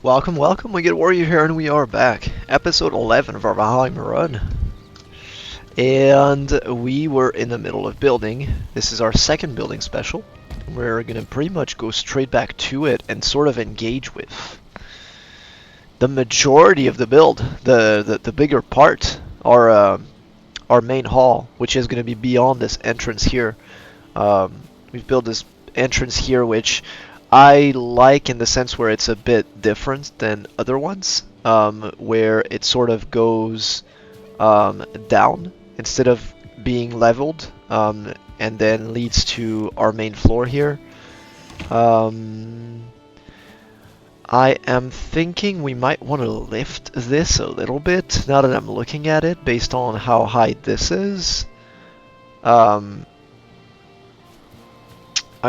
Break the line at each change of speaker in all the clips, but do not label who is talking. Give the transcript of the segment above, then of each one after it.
Welcome, welcome, we get Warrior here and we are back. Episode 11 of our VALHEIM run. And we were in the middle of building. This is our second building special. We're gonna pretty much go straight back to it and sort of engage with the majority of the build, the bigger part, our main hall, which is gonna be beyond this entrance here. We've built this entrance here, which I like in the sense where it's a bit different than other ones, where it sort of goes down instead of being leveled, and then leads to our main floor here. I am thinking we might want to lift this a little bit now that I'm looking at it, based on how high this is. I'm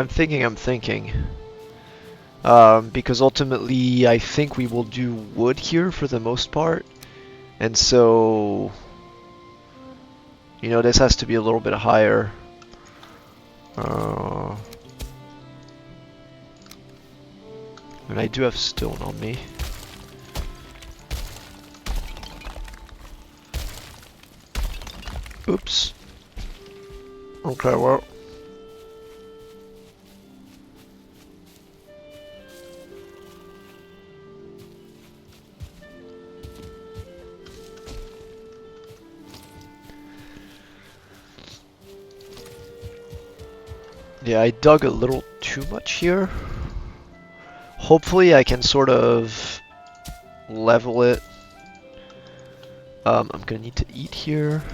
thinking. Because ultimately I think we will do wood here for the most part, and so this has to be a little bit higher. And I do have stone on me. Oops. Okay, well. Yeah, I dug a little too much here. Hopefully I can sort of level it. I'm gonna need to eat here.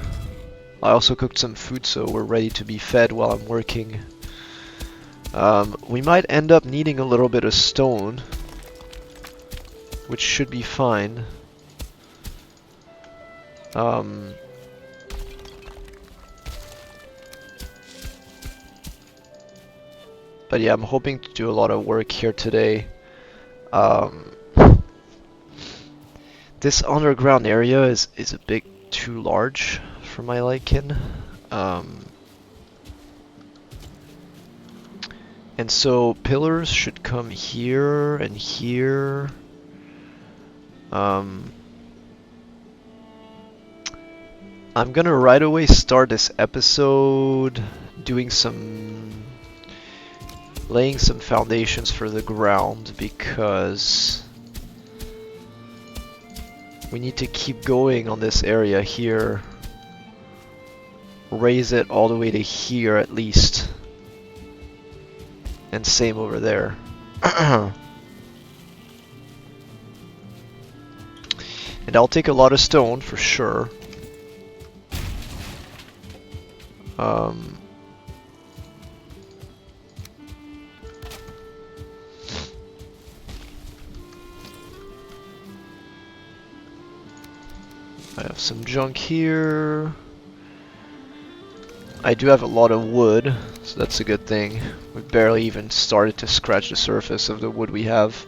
I also cooked some food, so we're ready to be fed while I'm working. We might end up needing a little bit of stone, which should be fine. But yeah, I'm hoping to do a lot of work here today. This underground area is a bit too large for my liking. And so pillars should come here and here. I'm gonna right away start this episode doing laying some foundations for the ground, because we need to keep going on this area here. Raise it all the way to here at least. And same over there. And I'll take a lot of stone for sure. I have some junk here. I do have a lot of wood, so that's a good thing. We've barely even started to scratch the surface of the wood we have.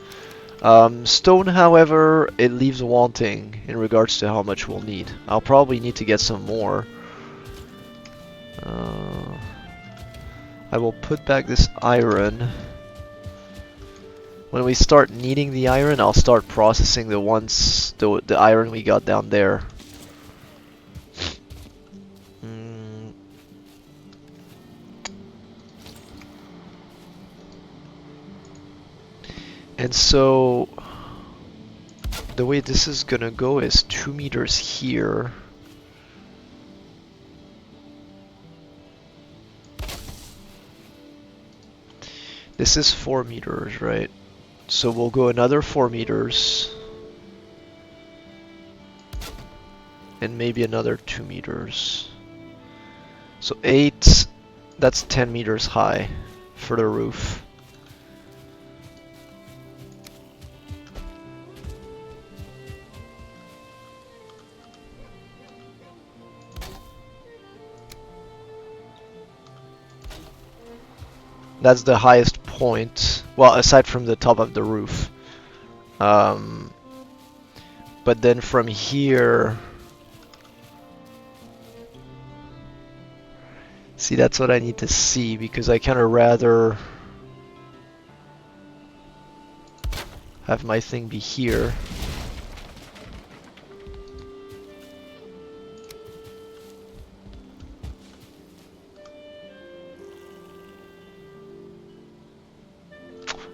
Stone, however, it leaves wanting in regards to how much we'll need. I'll probably need to get some more. I will put back this iron. When we start needing the iron, I'll start processing the iron we got down there. And so the way this is gonna go is 2 meters here. This is 4 meters, right? So we'll go another 4 meters. And maybe another 2 meters. So 8, that's 10 meters high for the roof. That's the highest point, well, aside from the top of the roof. But then from here, see, that's what I need to see, because I kind of rather have my thing be here.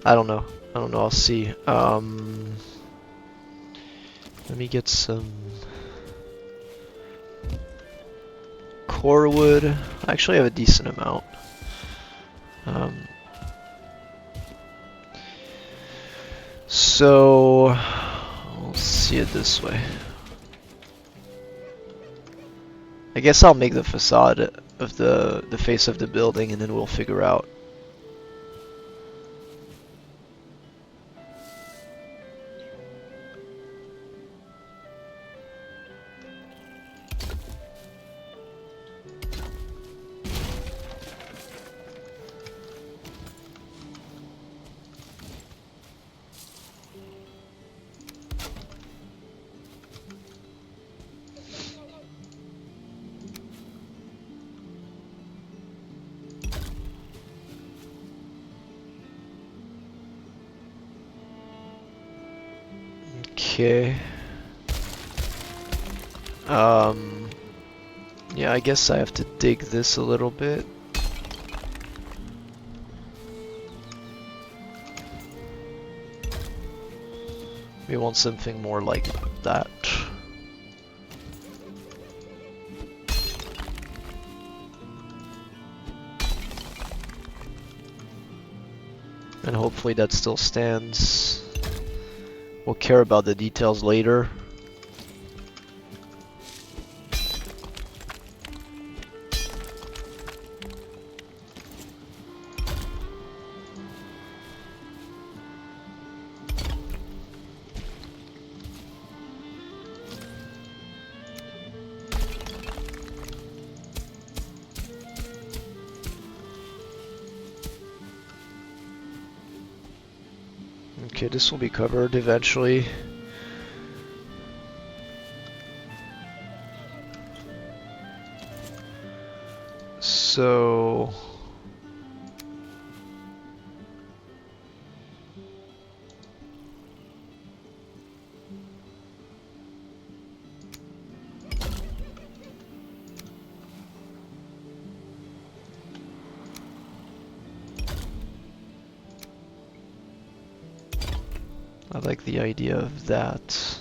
I don't know. I'll see. Let me get some core wood. I actually have a decent amount. So I'll see it this way. I guess I'll make the facade of the face of the building, and then we'll figure out. Okay. Yeah, I guess I have to dig this a little bit. We want something more like that. And hopefully that still stands. We'll care about the details later. Okay, this will be covered eventually. So I like the idea of that.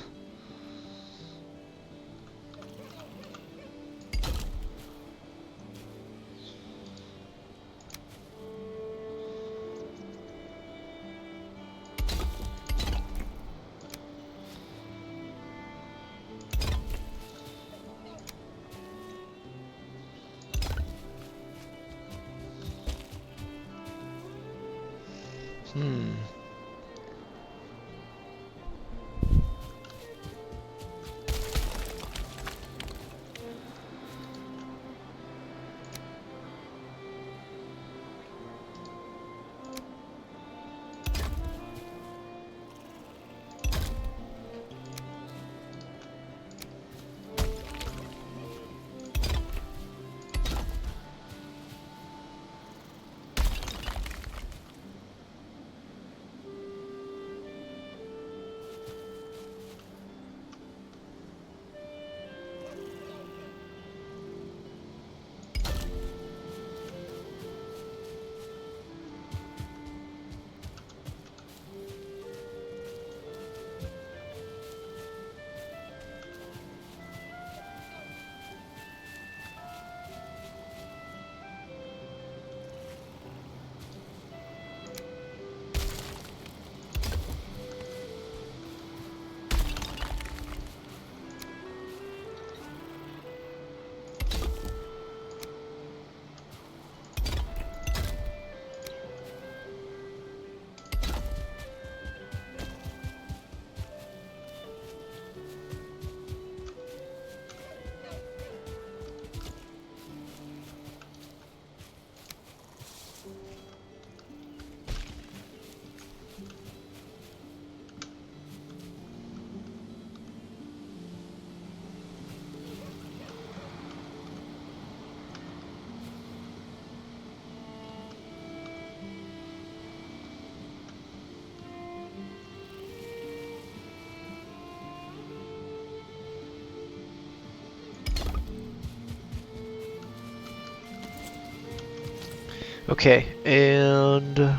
Okay, and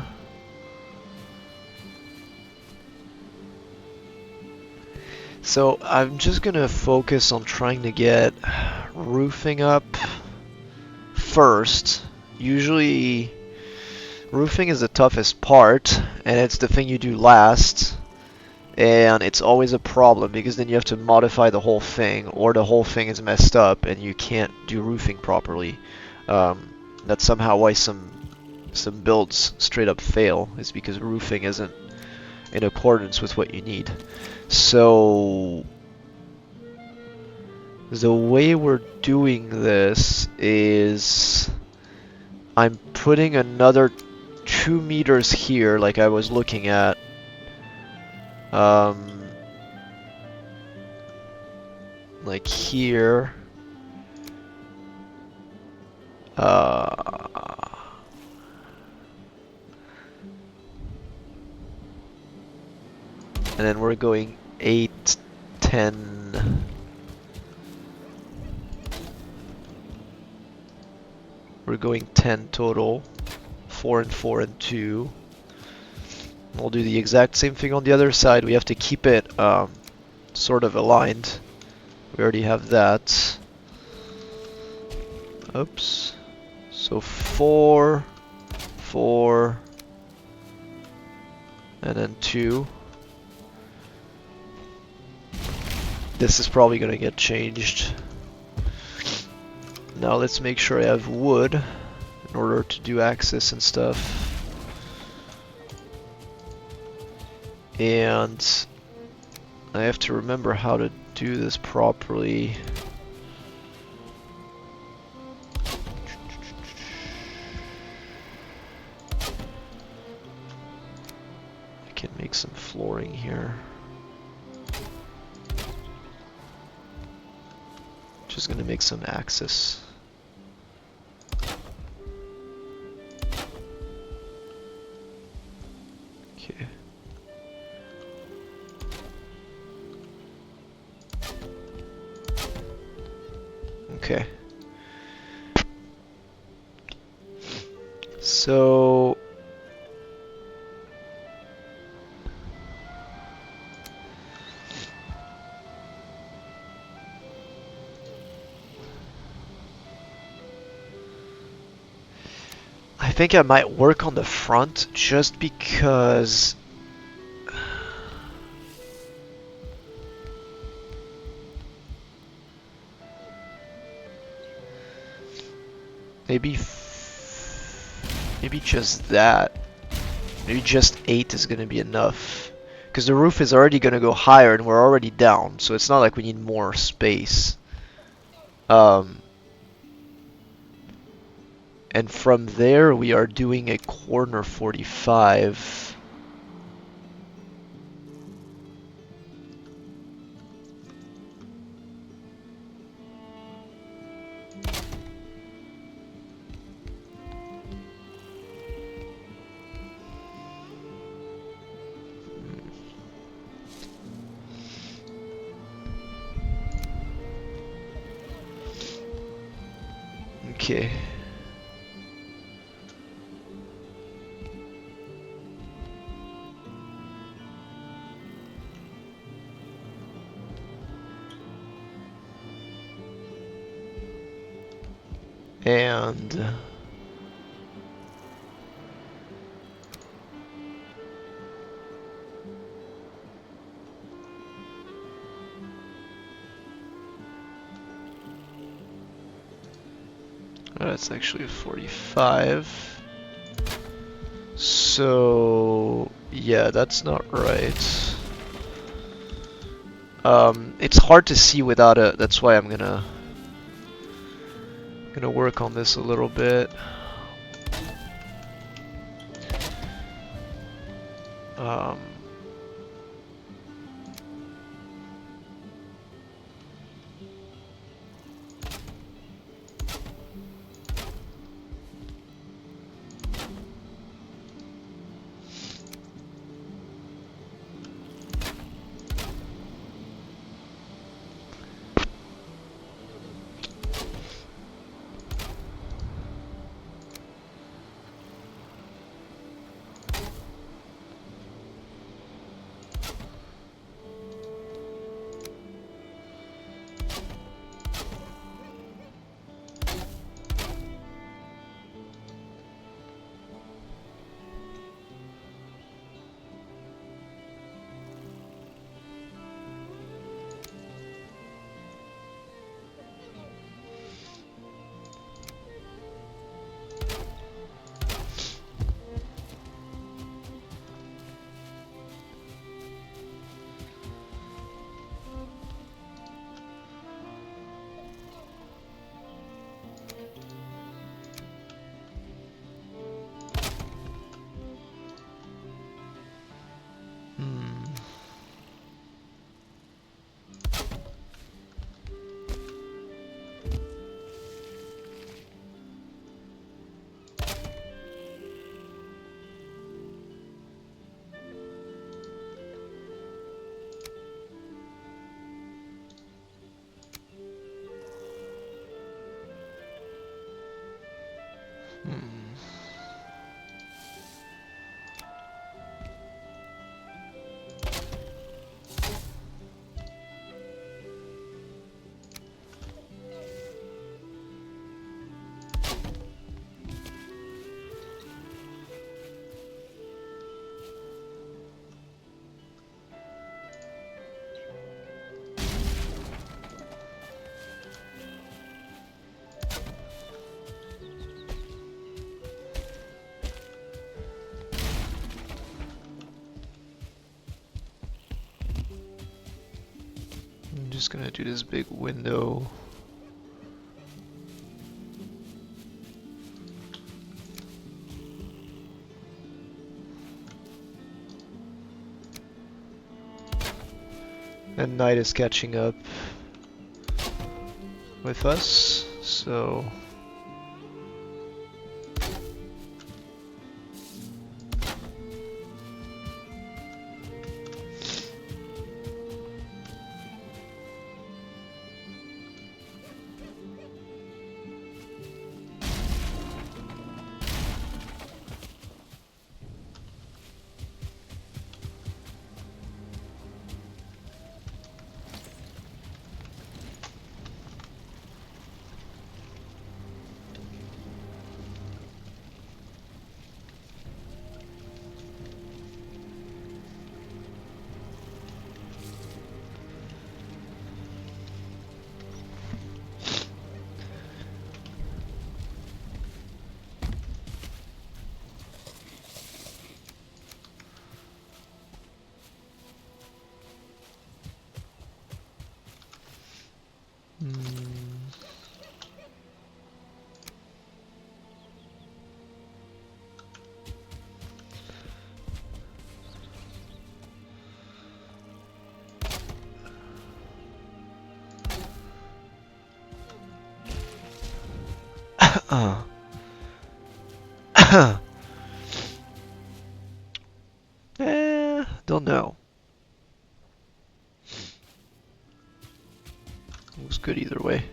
so I'm just gonna focus on trying to get roofing up first. Usually roofing is the toughest part, and it's the thing you do last, and it's always a problem because then you have to modify the whole thing, or the whole thing is messed up and you can't do roofing properly. That's somehow why some builds straight up fail, is because roofing isn't in accordance with what you need. So the way we're doing this is I'm putting another 2 meters here, like I was looking at. Like here. And then we're going 8, 10. We're going 10 total. 4 and 4 and 2. We'll do the exact same thing on the other side. We have to keep it sort of aligned. We already have that. Oops. So 4, 4, and then 2. This is probably going to get changed. Now let's make sure I have wood in order to do access and stuff. And I have to remember how to do this properly. I can make some flooring here. Just gonna make some access. Okay. Okay. So I think I might work on the front just because maybe just that. Maybe just 8 is gonna be enough. Because the roof is already gonna go higher and we're already down, so it's not like we need more space. And from there we are doing a corner 45. Okay. And that's actually a 45. So yeah, that's not right. It's hard to see without a. That's why I'm gonna work on this a little bit. just gonna do this big window. And night is catching up with us, so don't know. Looks good either way.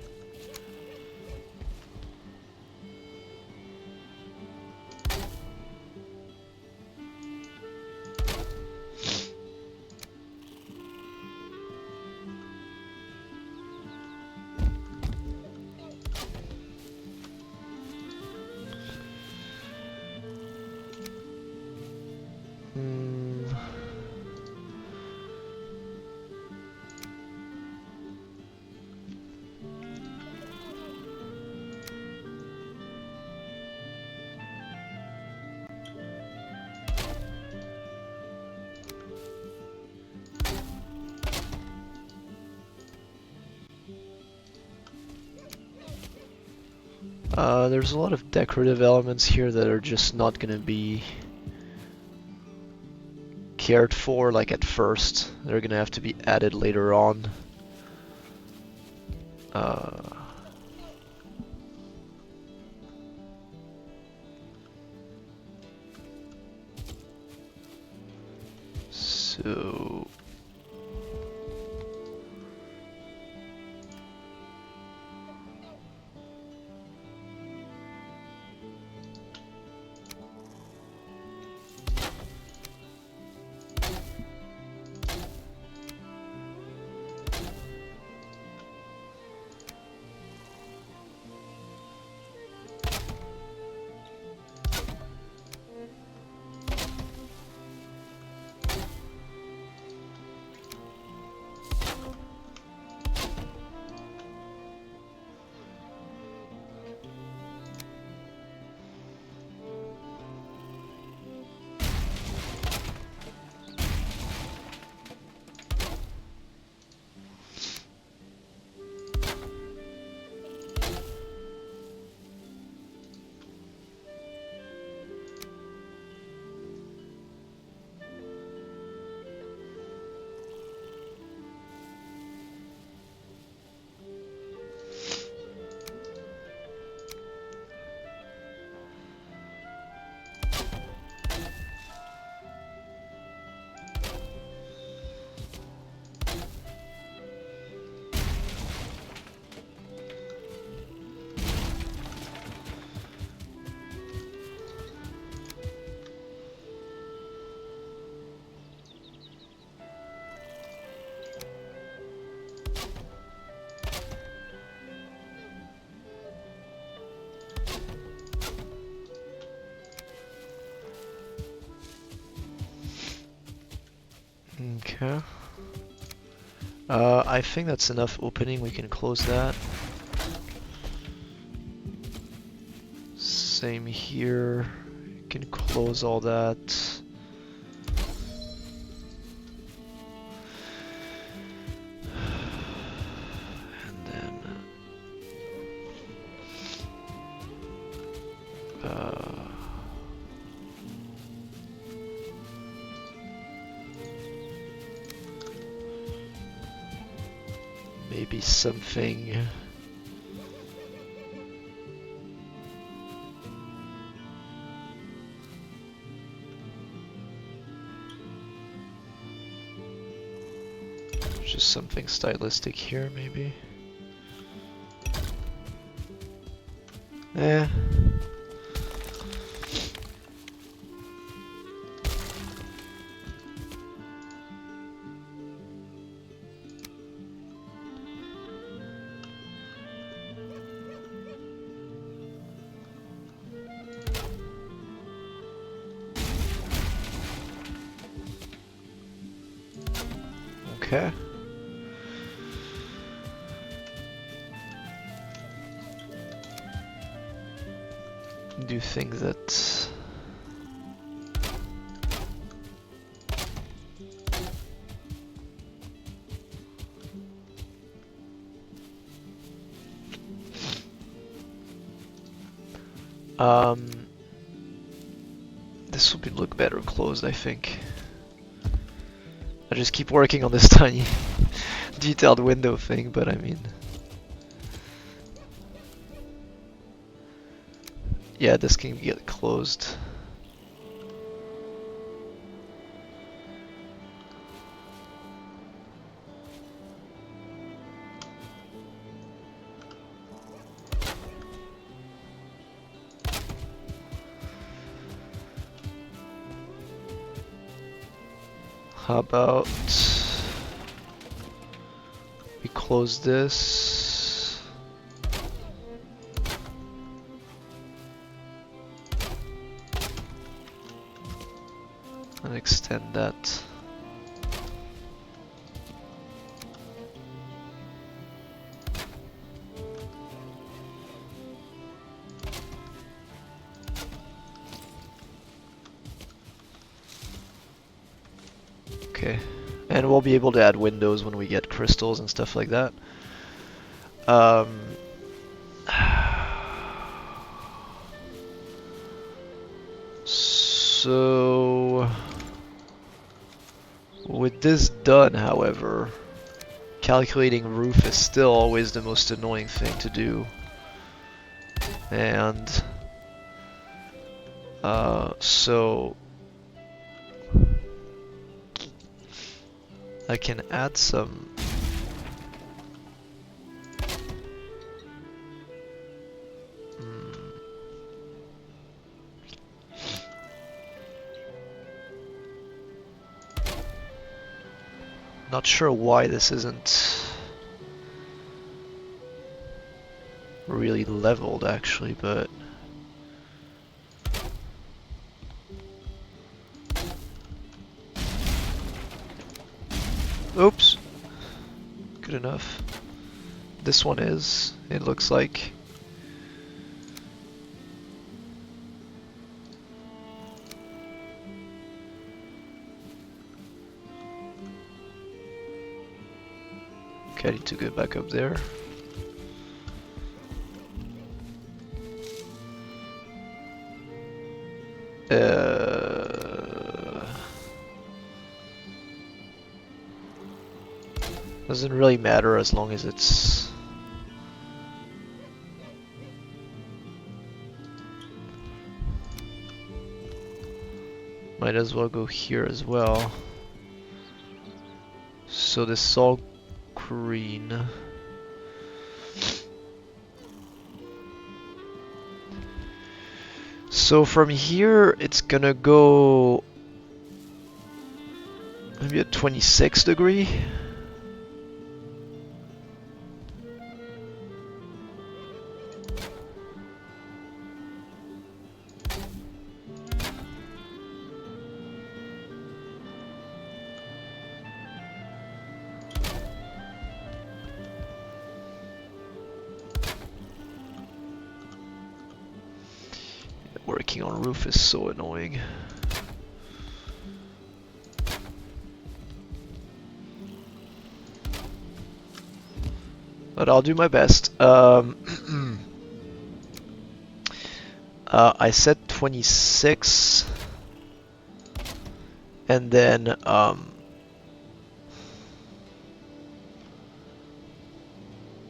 There's a lot of decorative elements here that are just not gonna be cared for like at first. They're gonna have to be added later on. So okay. I think that's enough opening. We can close that. Same here. You can close all that. Maybe something. Just something stylistic here, maybe. Eh. Okay. Do you think that this will look better closed, I think. I just keep working on this tiny detailed window thing, but I mean, yeah, this can get closed. How about we close this? And extend that. Okay, and we'll be able to add windows when we get crystals and stuff like that. So with this done, however, calculating roof is still always the most annoying thing to do. And so I can add some not sure why this isn't really leveled actually, but oops, good enough. This one is, it looks like. Okay, I need to go back up there. Doesn't really matter as long as it's might as well go here as well. So this is all green. So from here it's gonna go maybe at 26 degree. Working on roof is so annoying. But I'll do my best. I said 26, and then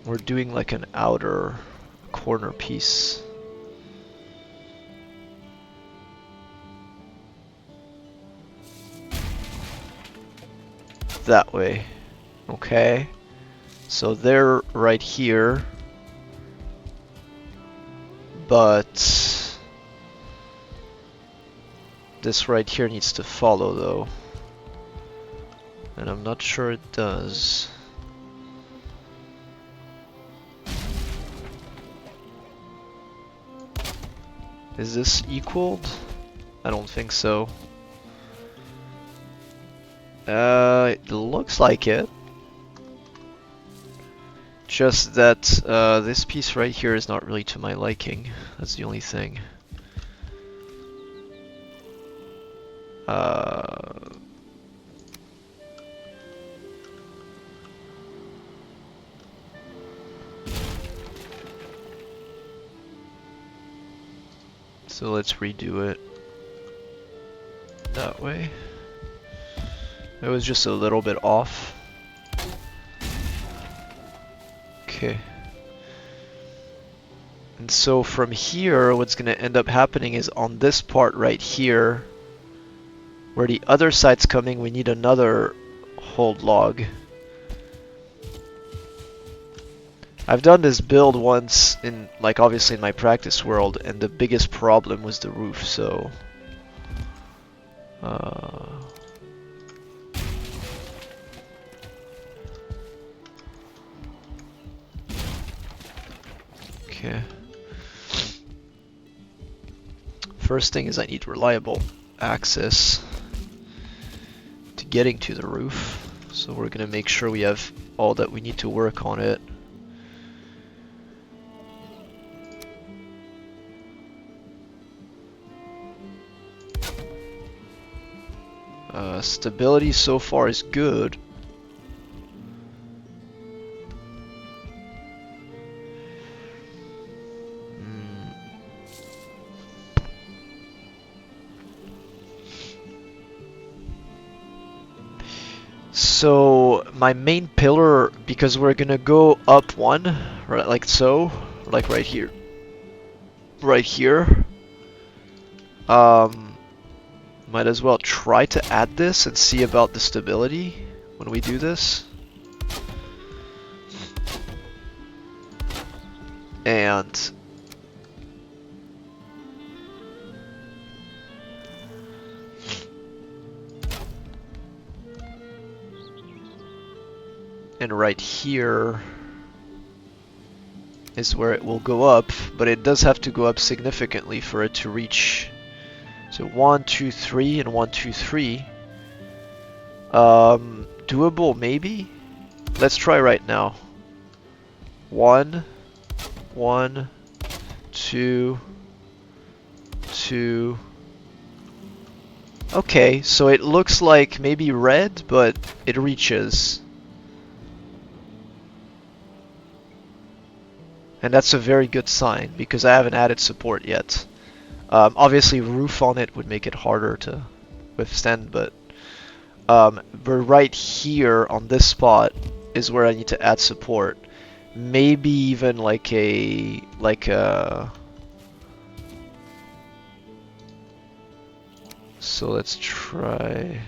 we're doing like an outer corner piece. That way. Okay. So they're right here. But this right here needs to follow though. And I'm not sure it does. Is this equaled? I don't think so. It looks like it. Just that this piece right here is not really to my liking. That's the only thing. So let's redo it that way. It was just a little bit off. Okay. And so from here, what's going to end up happening is on this part right here, where the other side's coming, we need another hold log. I've done this build once in, like, obviously in my practice world, and the biggest problem was the roof, so... Okay. First thing is I need reliable access to getting to the roof, so we're gonna make sure we have all that we need to work on it. Stability so far is good. So my main pillar, because we're gonna go up one, right, like so, like right here, right here. Might as well try to add this and see about the stability when we do this. And right here is where it will go up, but it does have to go up significantly for it to reach. So 1, 2, 3, and 1, 2, 3. Doable maybe? Let's try right now. 1, 1, 2, 2. Okay, so it looks like maybe red, but it reaches. And that's a very good sign, because I haven't added support yet. Obviously, roof on it would make it harder to withstand, but right here on this spot is where I need to add support. Maybe even like a so let's try.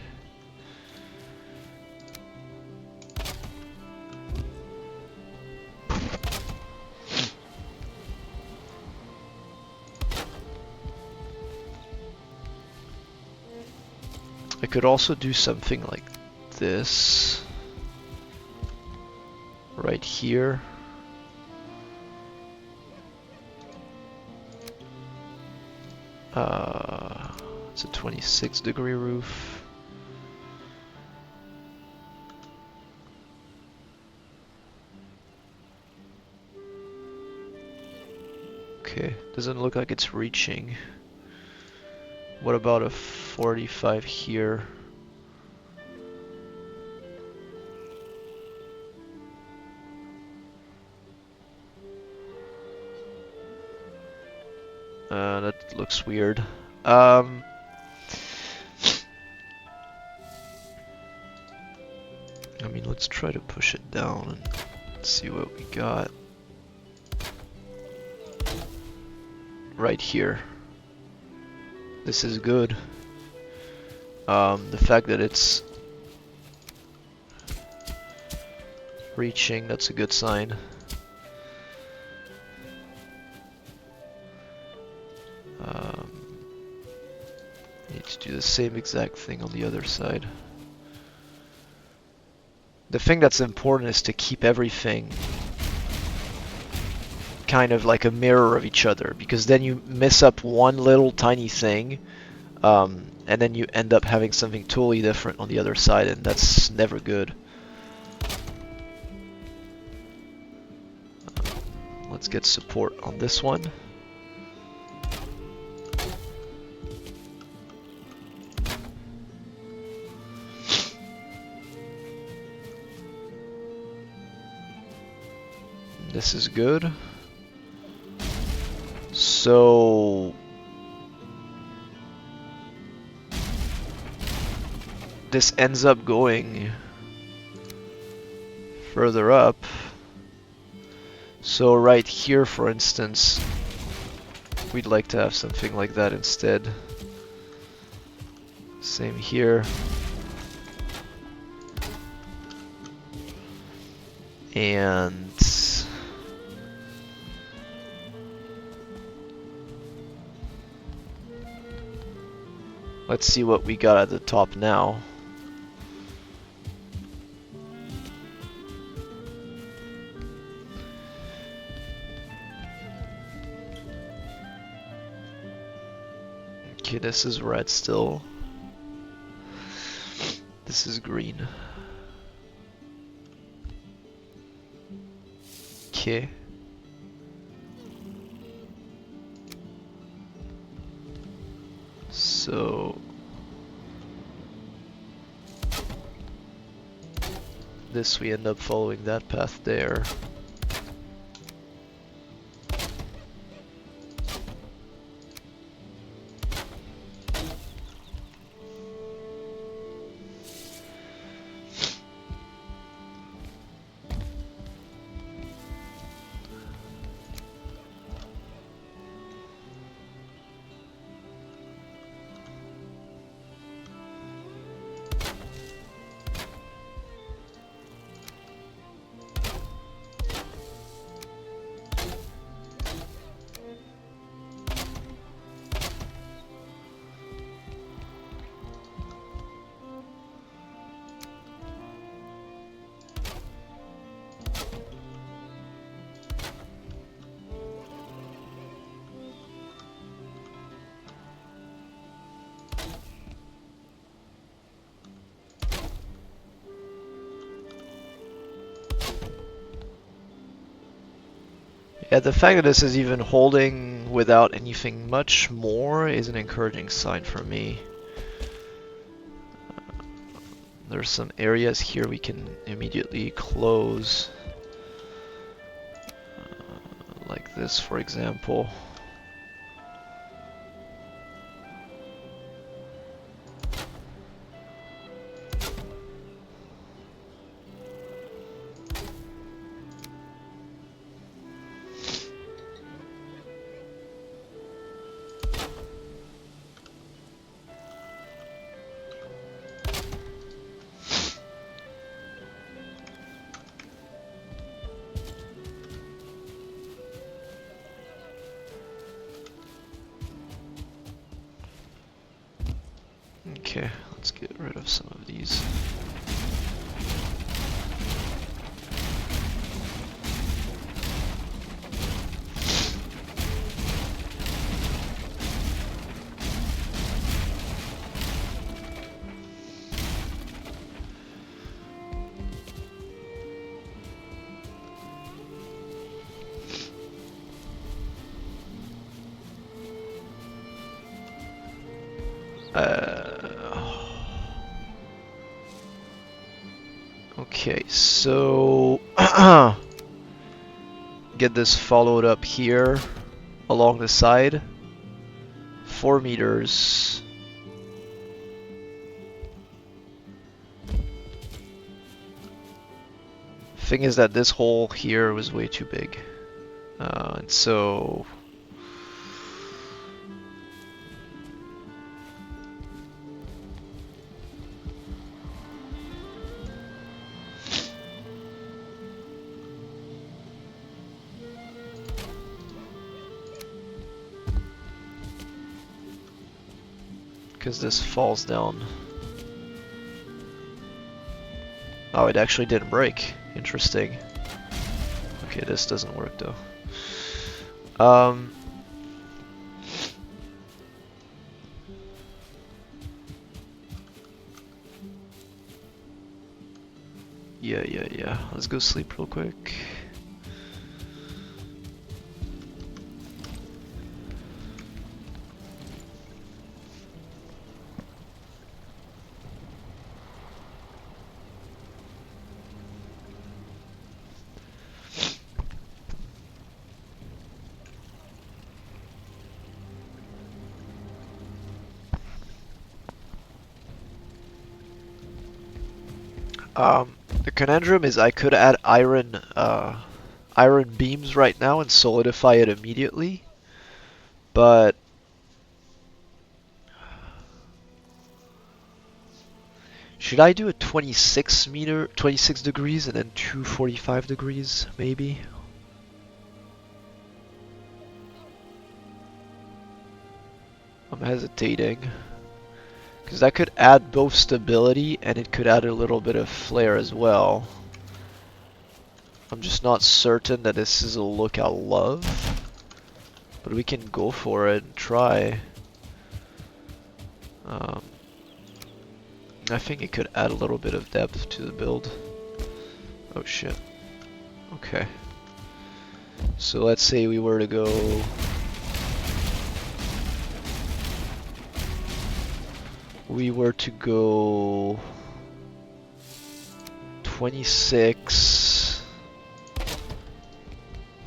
I could also do something like this right here. It's a 26-degree roof. Okay, doesn't look like it's reaching. What about a 45 here? That looks weird. I mean, let's try to push it down and see what we got. Right here. This is good. The fact that it's reaching, that's a good sign. Need to do the same exact thing on the other side. The thing that's important is to keep everything kind of like a mirror of each other, because then you mess up one little tiny thing, and then you end up having something totally different on the other side, and that's never good. Let's get support on this one. This is good. So this ends up going further up. So right here, for instance, we'd like to have something like that instead. Same here. And let's see what we got at the top now. Okay, this is red still. This is green. Okay. So this, we end up following that path there. Yeah, the fact that this is even holding without anything much more is an encouraging sign for me. There's some areas here we can immediately close, like this, for example. Okay, let's get rid of some of these. Okay, so get this followed up here along the side. 4 meters. Thing is that this hole here was way too big. And so... because this falls down. Oh, it actually didn't break. Interesting. Okay, this doesn't work though. Yeah. Let's go sleep real quick. The conundrum is I could add iron beams right now and solidify it immediately, but should I do a 26 degrees and then 245 degrees maybe? I'm hesitating. Because that could add both stability and it could add a little bit of flare as well. I'm just not certain that this is a look I love. But we can go for it and try. I think it could add a little bit of depth to the build. Oh shit. Okay. So let's say we were to go... We were to go 26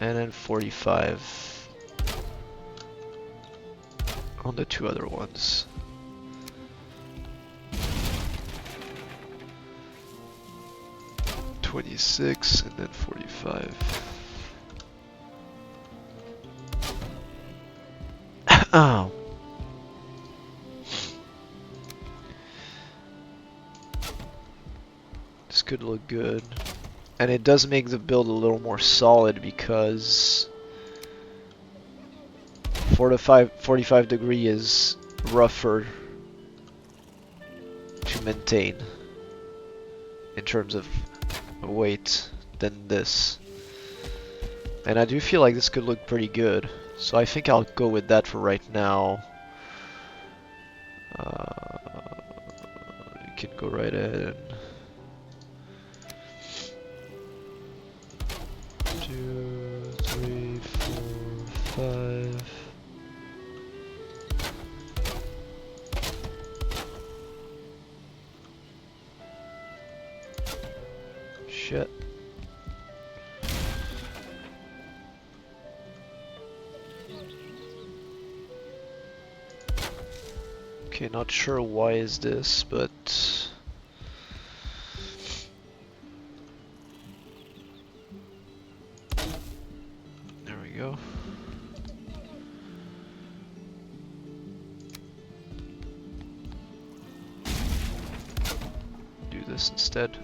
and then 45 on the two other ones. $26 and then 45. Oh. This could look good. And it does make the build a little more solid because 45 degree is rougher to maintain in terms of weight than this. And I do feel like this could look pretty good. So I think I'll go with that for right now. You can go right ahead and 2, 3, 4, 5. Shit. Okay, not sure why is this, but there we go. Do this instead.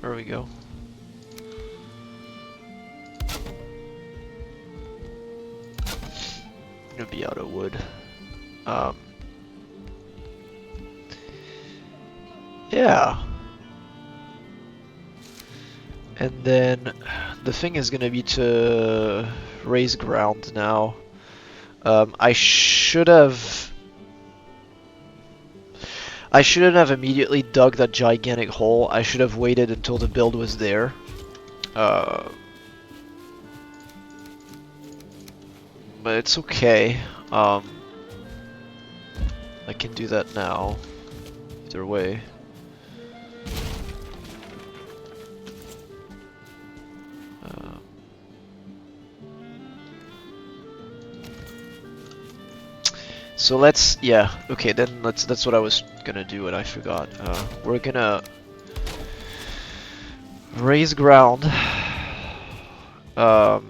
There we go. Gonna be out of wood. Yeah. And then the thing is gonna be to raise ground now. I shouldn't have immediately dug that gigantic hole. I should have waited until the build was there. But it's okay. I can do that now. Either way. So let's, yeah, okay, then that's what I was gonna do and I forgot. We're gonna raise ground. Gonna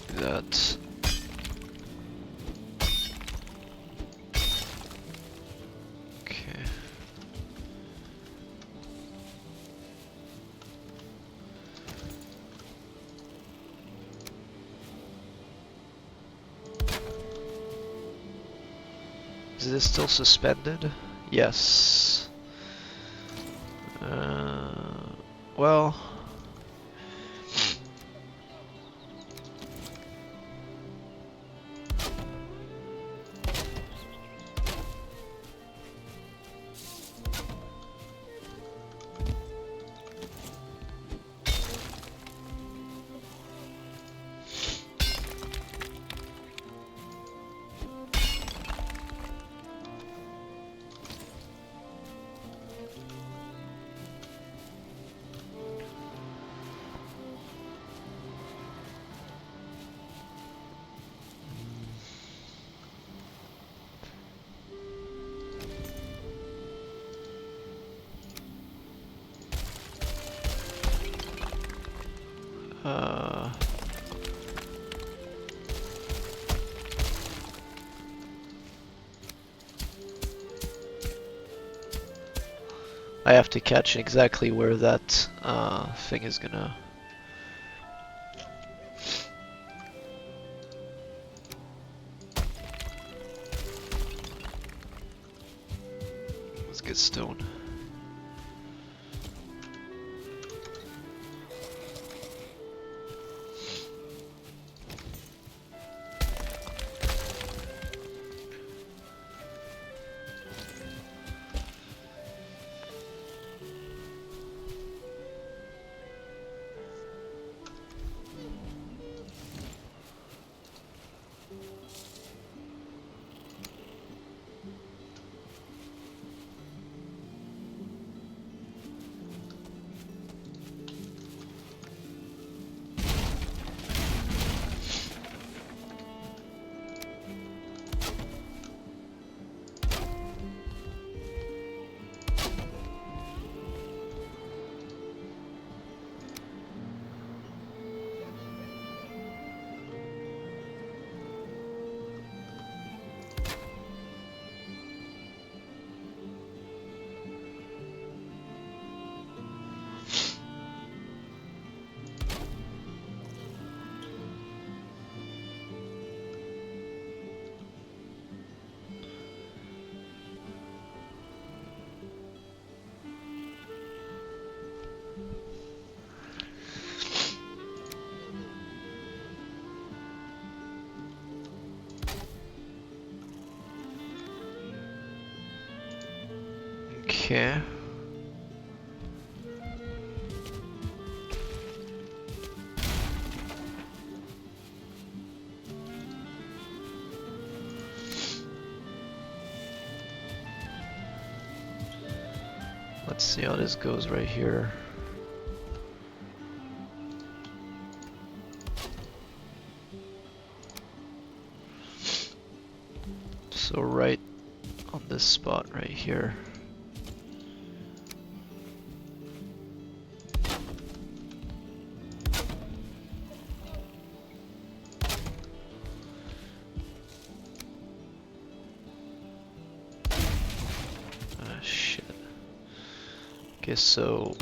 do that. Okay. Is this still suspended? Yes. Well... I have to catch exactly where that thing is gonna... Let's get stone. Okay. Let's see how this goes right here. So right on this spot right here. Ah, shit. Guess so.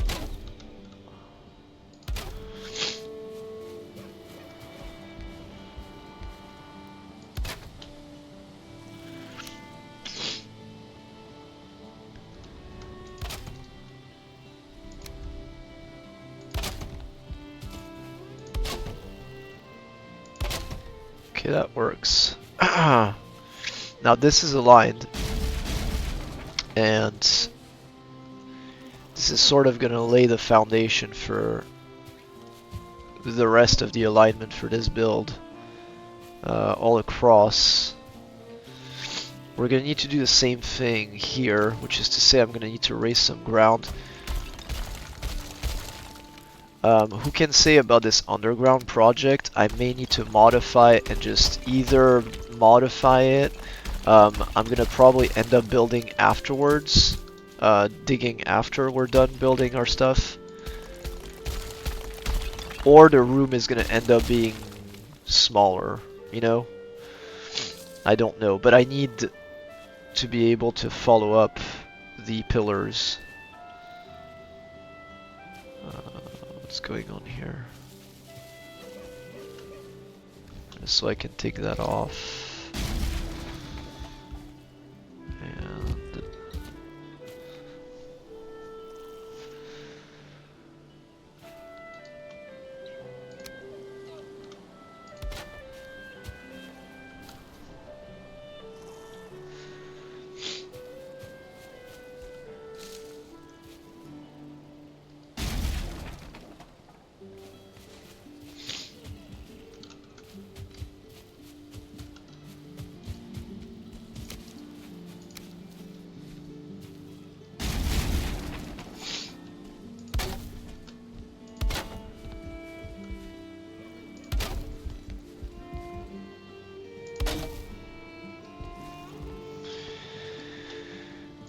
Okay, that works. Now this is aligned, and this is sort of going to lay the foundation for the rest of the alignment for this build all across. We're going to need to do the same thing here, which is to say I'm going to need to raise some ground Who can say about this underground project? I may need to modify it and just either modify it. I'm gonna probably end up building afterwards, digging after we're done building our stuff. Or the room is gonna end up being smaller, you know? I don't know, but I need to be able to follow up the pillars. What's going on here? So I can take that off. And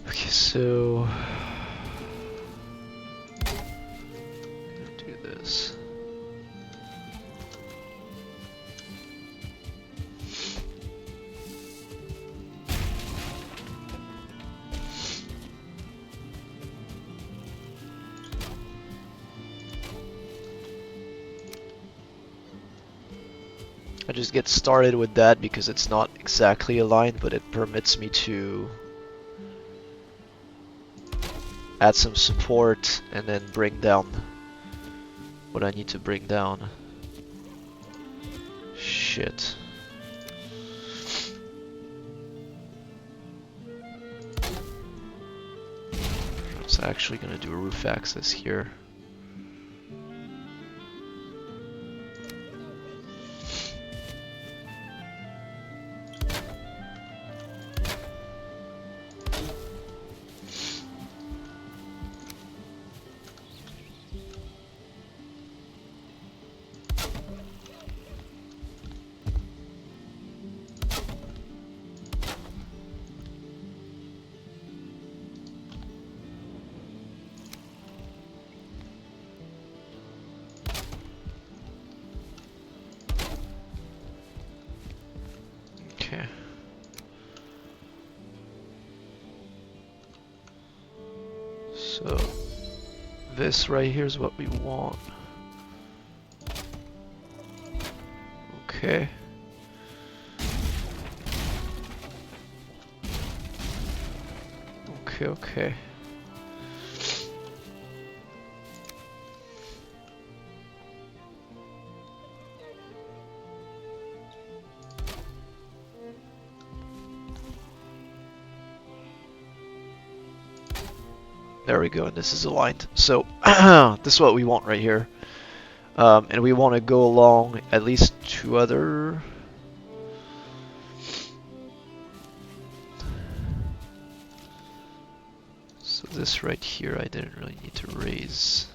okay, so I'm gonna do this. I just get started with that because it's not exactly aligned, but it permits me to add some support and then bring down what I need to bring down. Shit. I was actually gonna do a roof access here. Okay. So this right here is what we want. Okay. Okay. There we go, and this is aligned. So this is what we want right here. And we want to go along at least two other. So this right here I didn't really need to raise.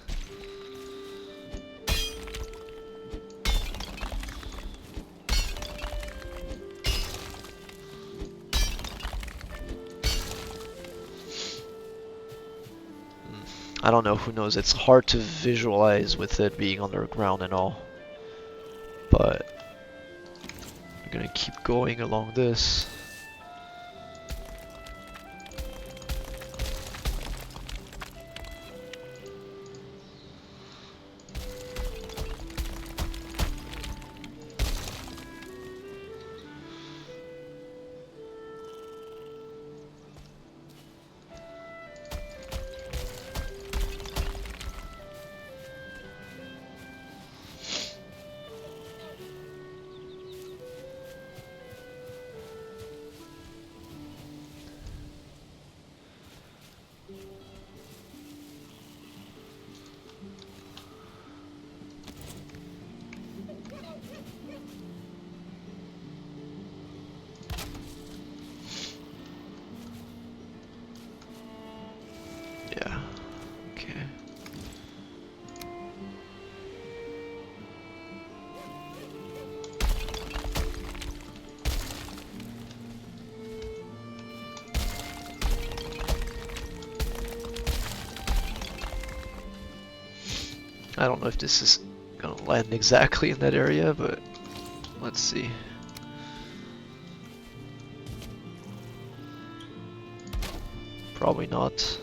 I don't know, who knows, it's hard to visualize with it being underground and all. But I'm gonna keep going along this. Yeah, okay. I don't know if this is gonna land exactly in that area, but let's see. Probably not.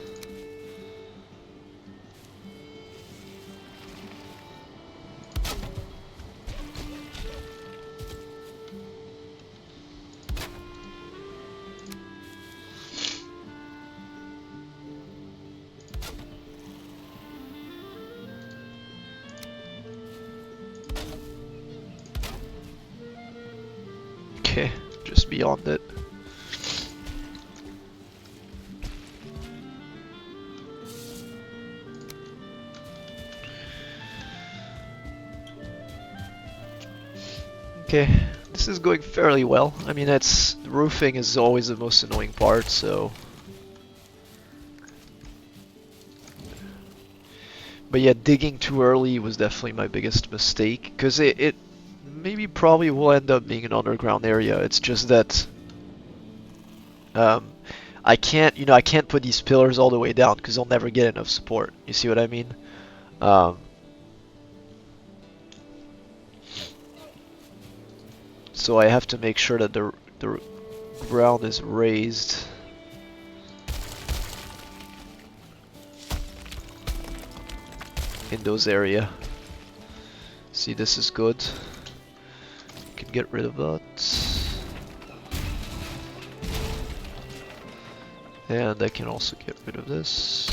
Okay, just beyond it. Okay, this is going fairly well. I mean, roofing is always the most annoying part, so. But yeah, digging too early was definitely my biggest mistake, because it maybe probably will end up being an underground area. It's just that I can't put these pillars all the way down because I'll never get enough support. You see what I mean? Um, so I have to make sure that the ground is raised. In those area. See, this is good. Can get rid of that. And I can also get rid of this.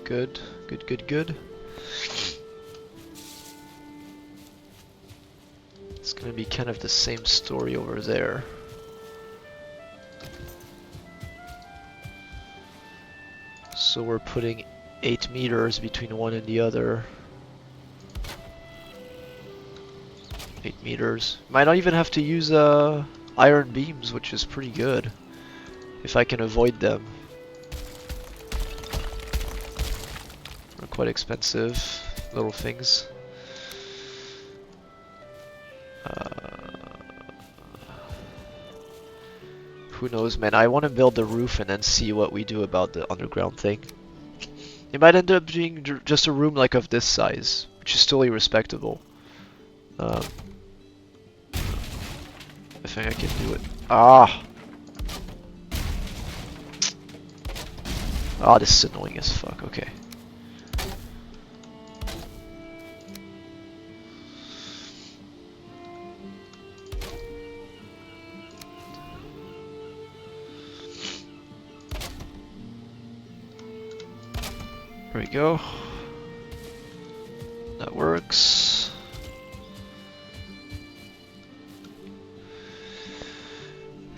Good, good, good, good. It's gonna be kind of the same story over there. So we're putting 8 meters between one and the other. 8 meters. Might not even have to use iron beams, which is pretty good. If I can avoid them. They're quite expensive little things. Who knows, man. I want to build the roof and then see what we do about the underground thing. It might end up being just a room like of this size, which is totally respectable. I think I can do it. Ah! Ah, this is annoying as fuck. Okay. There we go. That works.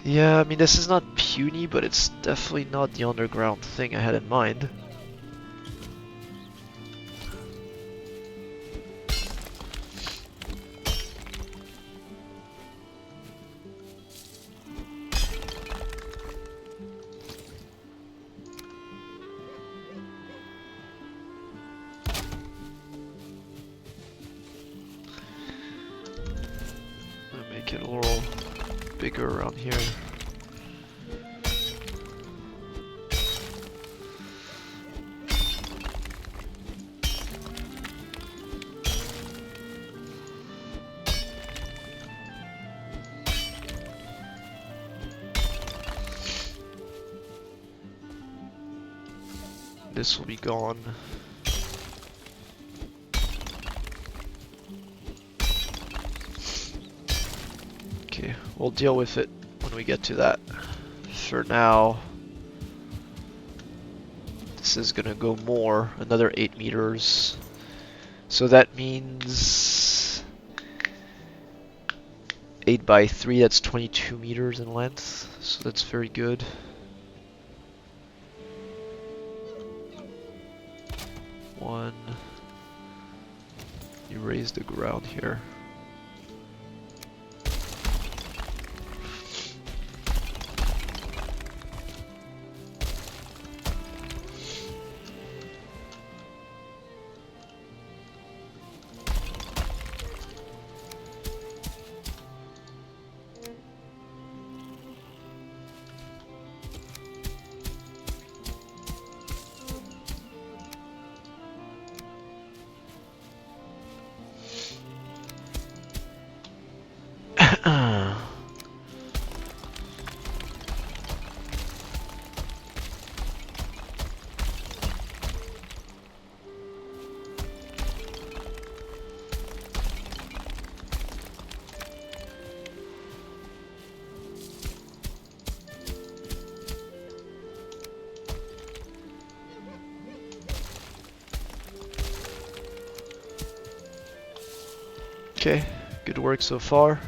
Yeah, I mean, this is not puny, but it's definitely not the underground thing I had in mind. Make it a little bigger around here. This will be gone. Okay, we'll deal with it when we get to that. For now, this is gonna go more, another 8 meters. So that means 8 by 3, that's 22 meters in length. So that's very good. one. You raise the ground here. Okay, good work so far.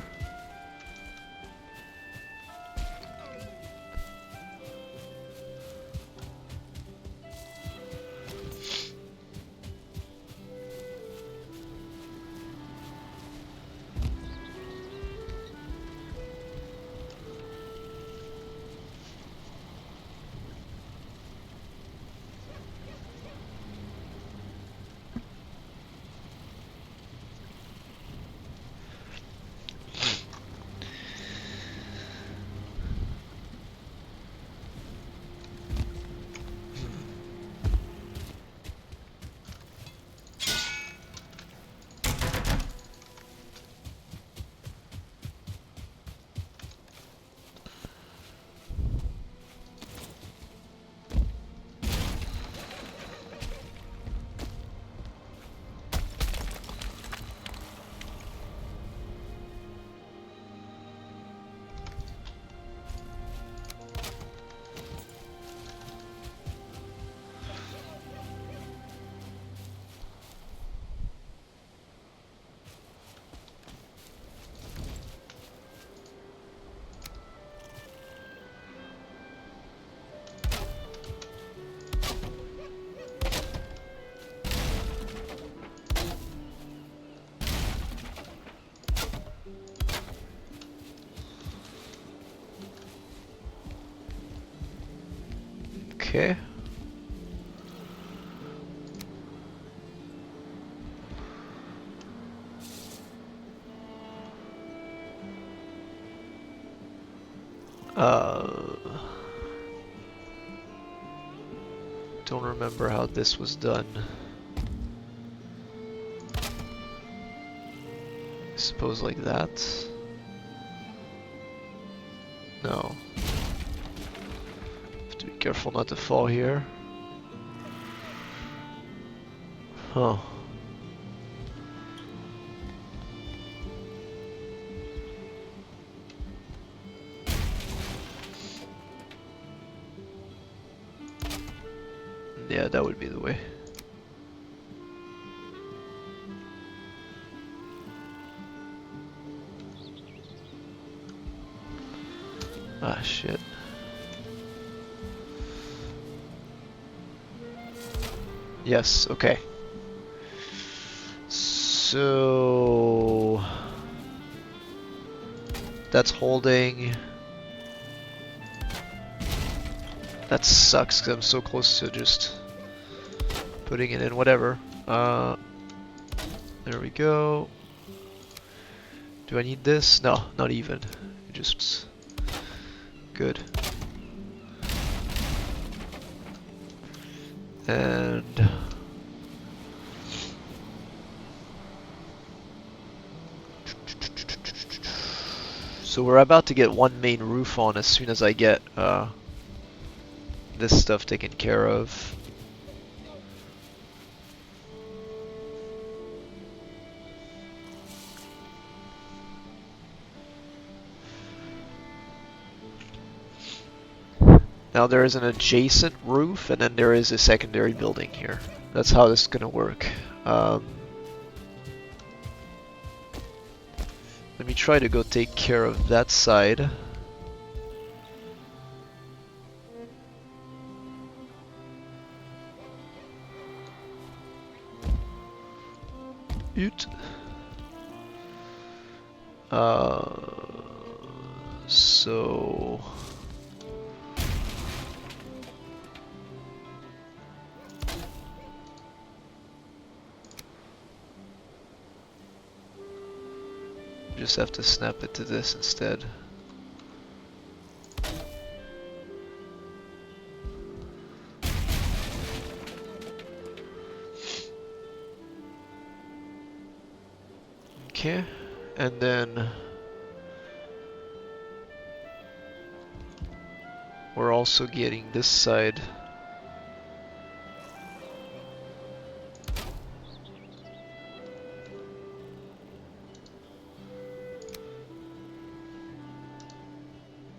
Okay. Don't remember how this was done. I suppose like that? No. Have to be careful not to fall here. Huh. Yeah, that would be the way. Ah, shit. Yes, okay. So... that's holding. That sucks because I'm so close to just putting it in, whatever. There we go. Do I need this? No, not even. Just good. And so we're about to get one main roof on as soon as I get this stuff taken care of. Now there is an adjacent roof and then there is a secondary building here. That's how this is gonna work. Let me try to go take care of that side. Eat. So just have to snap it to this instead. Okay, and then we're also getting this side.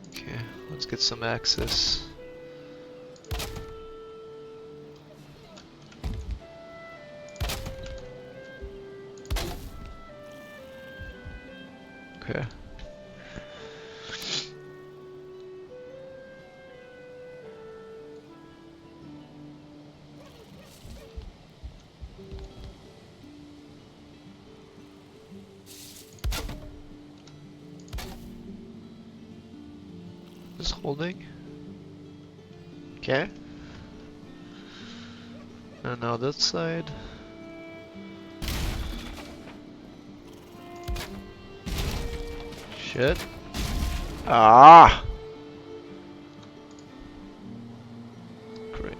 Okay, let's get some access. Okay. Just holding. Okay. And now that side. Shit. Ah! Great.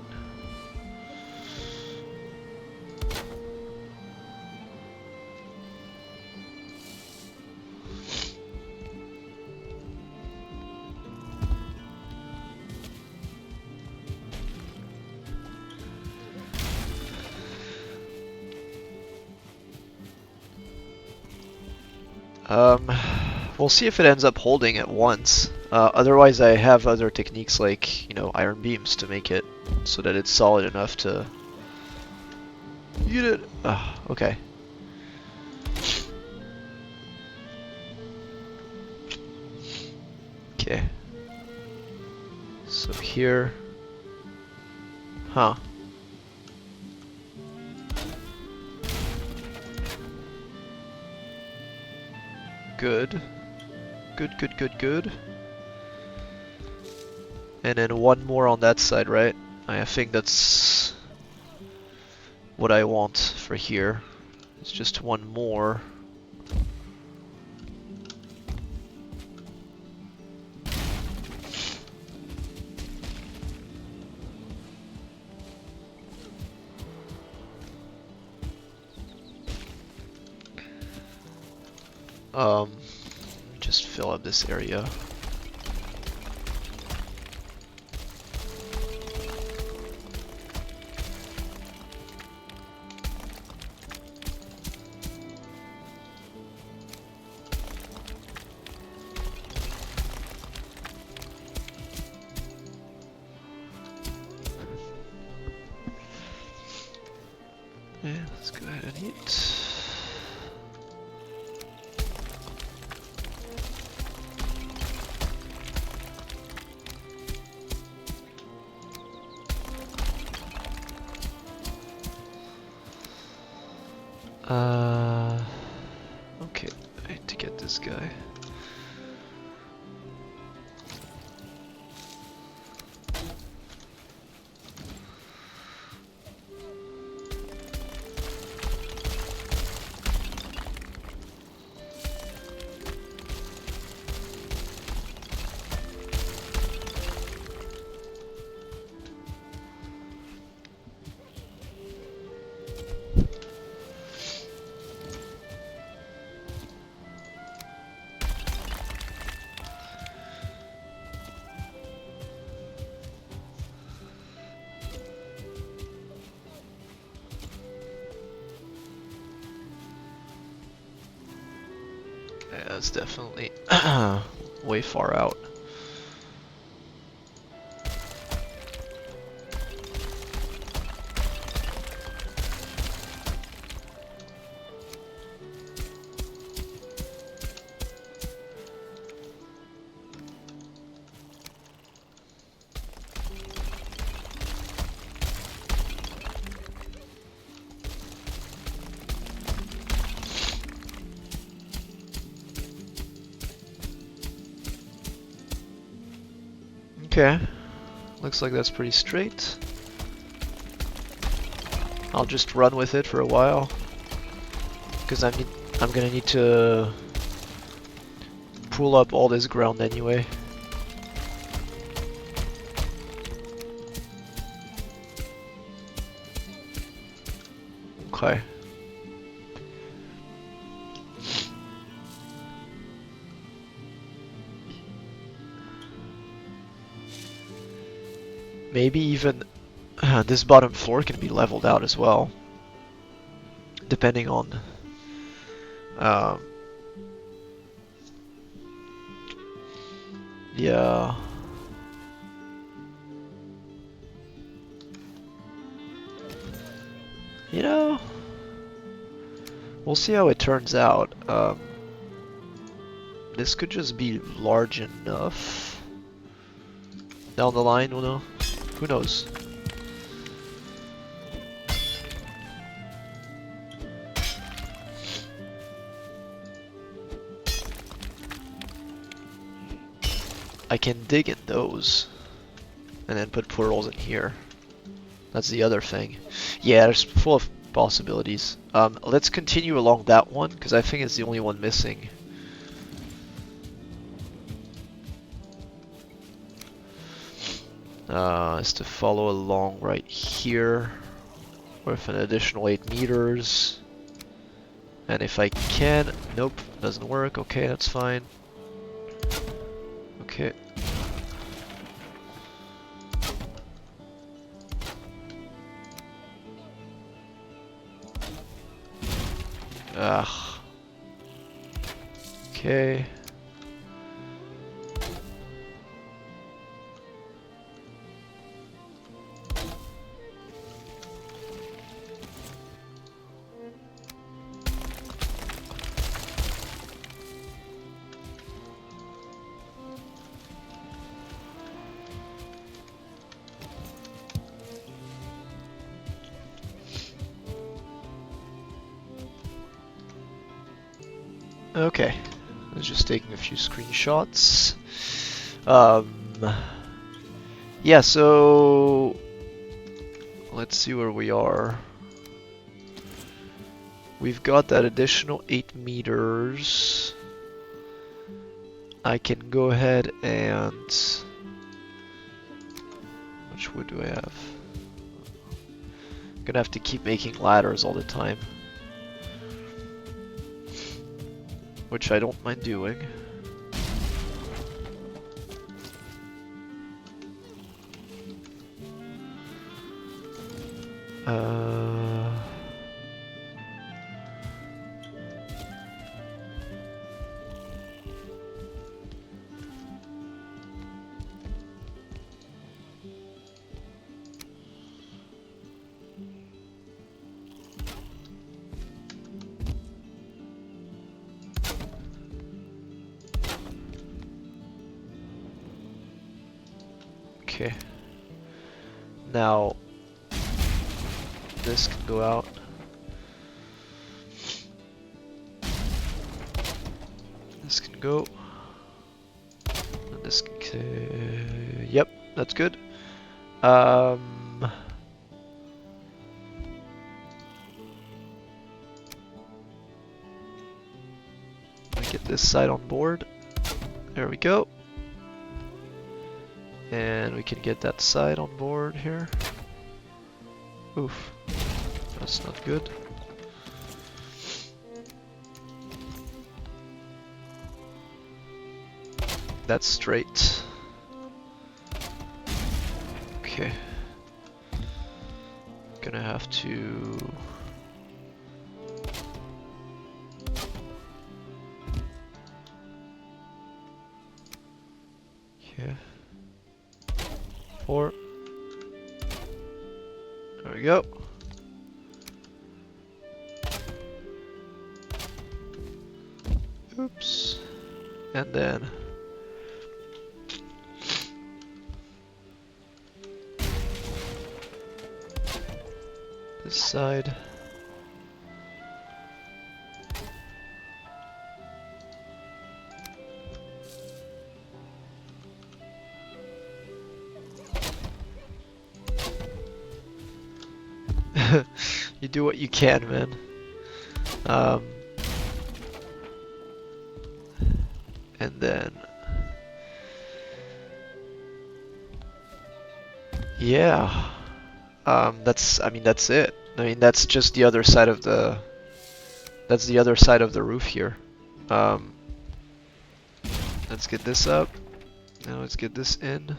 We'll see if it ends up holding at once. Otherwise, I have other techniques like, you know, iron beams to make it so that it's solid enough to eat it. Okay. Okay. So here, huh? Good. Good. And then one more on that side, right? I think that's what I want for here. It's just one more. Just fill up this area. Yeah, let's go ahead and eat. Okay, I need to get this guy. Yeah, that's definitely way far out. Okay, looks like that's pretty straight. I'll just run with it for a while, because I'm gonna need to pull up all this ground anyway. Okay. Maybe even this bottom floor can be leveled out as well, depending on yeah. You know, we'll see how it turns out. This could just be large enough down the line, who knows? I can dig in those and then put portals in here. That's the other thing. Yeah, there's full of possibilities. Let's continue along that one, because I think it's the only one missing. Is to follow along right here with an additional 8 meters. And if I can... Nope, doesn't work. Okay, that's fine. Okay. Ugh. Okay. Okay, I was just taking a few screenshots. Yeah, so let's see where we are. We've got that additional 8 meters. I can go ahead and... How much wood do I have? I'm gonna have to keep making ladders all the time, which I don't mind doing. Okay. Now, this can go out. This can go. And this can... Yep, that's good. Get this side on board. There we go. And we can get that side on board here. Oof. That's not good. That's straight. Okay. Gonna have to... Okay. 4. There we go. Oops. And then this side. You do what you can, man. And then, yeah. I mean, that's it. I mean, that's just the other side of the, that's the other side of the roof here. Um, let's get this up. Now let's get this in.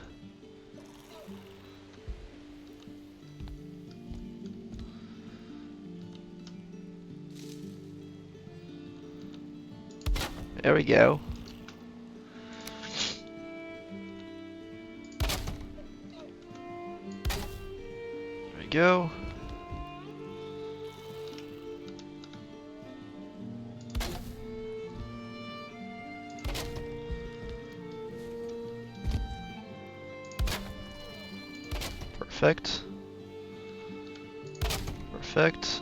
There we go. There we go. Perfect. Perfect.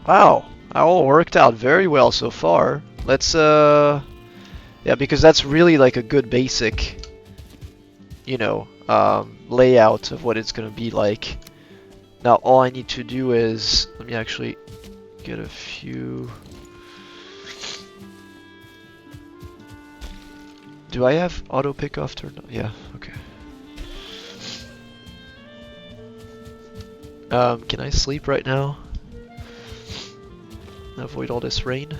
Wow, that all worked out very well so far. Let's yeah, because that's really like a good basic, you know, layout of what it's gonna be like. Now all I need to do is, let me actually get a few. Do I have auto pick off turned on? Yeah, okay. Can I sleep right now? Avoid all this rain.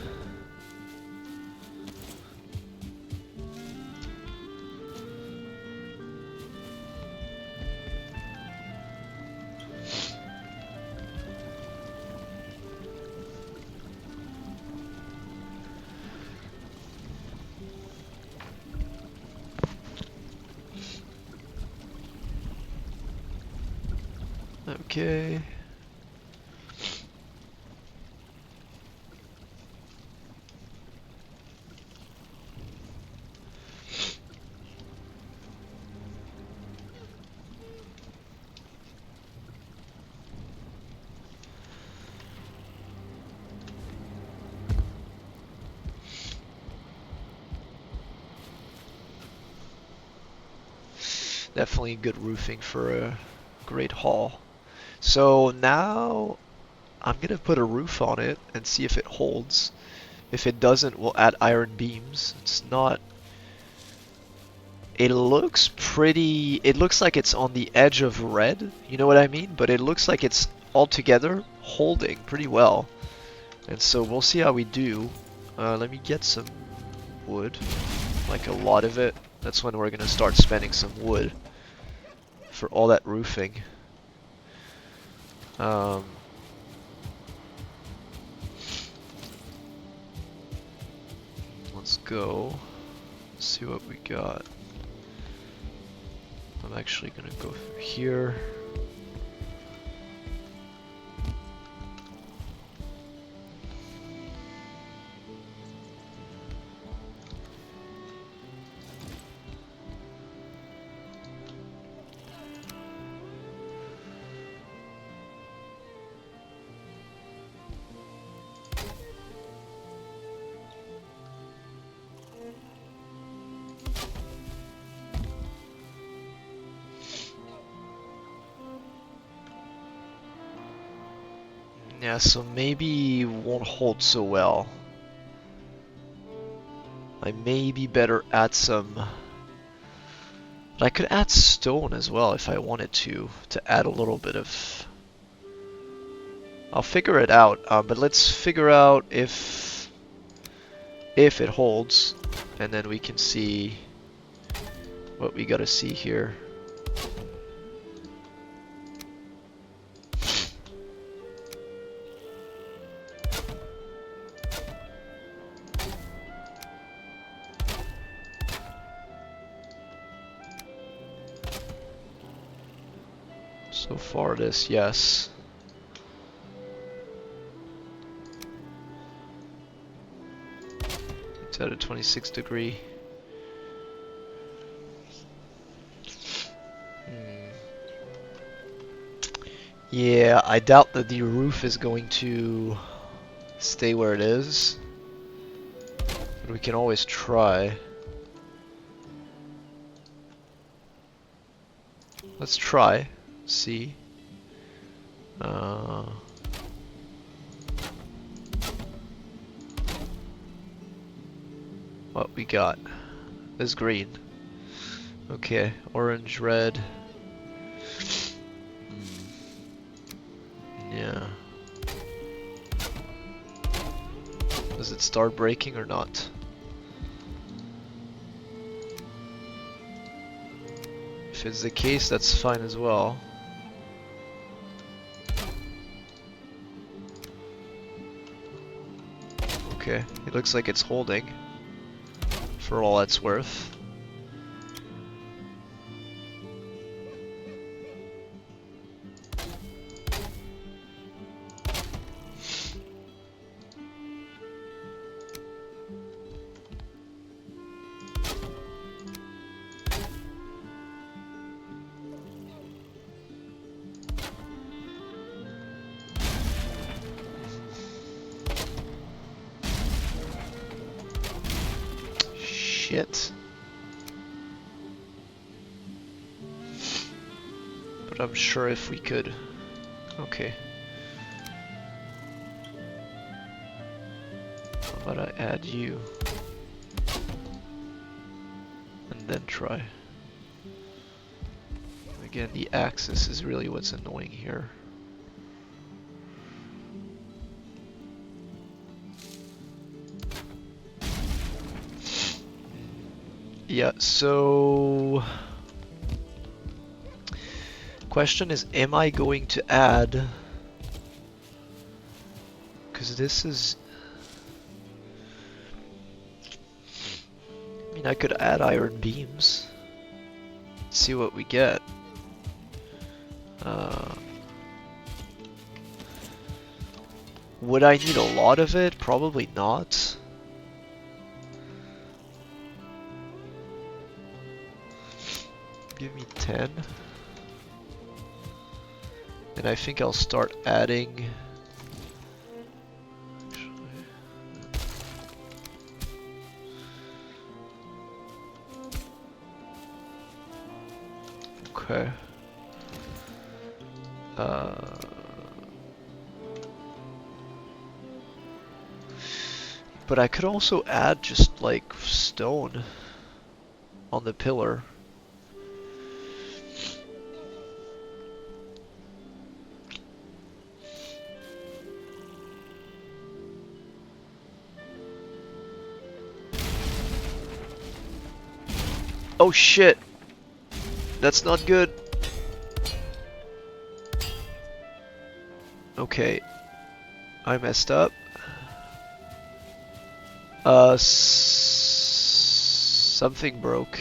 Okay. Definitely good roofing for a great hall. So now I'm gonna put a roof on it and see if it holds. If it doesn't, we'll add iron beams. It's not... It looks pretty... It looks like it's on the edge of red, you know what I mean? But it looks like it's altogether holding pretty well. And so we'll see how we do. Let me get some wood, like a lot of it. That's when we're gonna start spending some wood for all that roofing. Let's go see what we got. I'm actually gonna go through here. Yeah, so maybe won't hold so well. I maybe better add some... But I could add stone as well if I wanted to add a little bit of... I'll figure it out, but let's figure out if it holds, and then we can see what we gotta see here. So far this, yes. It's at a 26 degree. Yeah, I doubt that the roof is going to stay where it is. But we can always try. Let's try. See. what we got is green. Okay, orange, red. Yeah. Does it start breaking or not? If it's the case, that's fine as well. Okay, it looks like it's holding, for all it's worth. Shit. But I'm sure if we could... Okay. How about I add you? And then try. Again, the axis is really what's annoying here. Yeah, so... Question is, am I going to add... Because this is... I mean, I could add iron beams. See what we get. Would I need a lot of it? Probably not. Give me 10. And I think I'll start adding... Okay. But I could also add just like stone on the pillar. Oh shit! That's not good. Okay. I messed up. Something broke.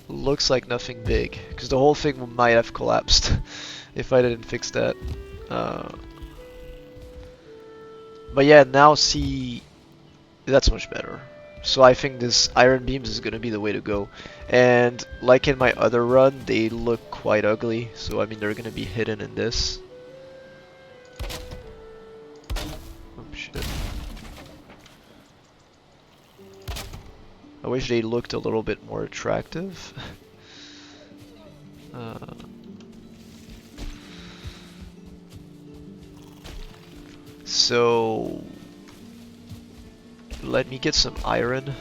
Looks like nothing big, because the whole thing might have collapsed if I didn't fix that. But yeah, now see, that's much better. So I think this iron beams is gonna be the way to go. And like in my other run, they look quite ugly. So I mean, they're gonna be hidden in this. Oh shit. I wish they looked a little bit more attractive. So let me get some iron.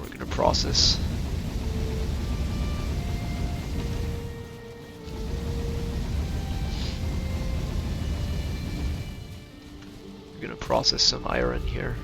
We're gonna process. We're gonna process some iron here.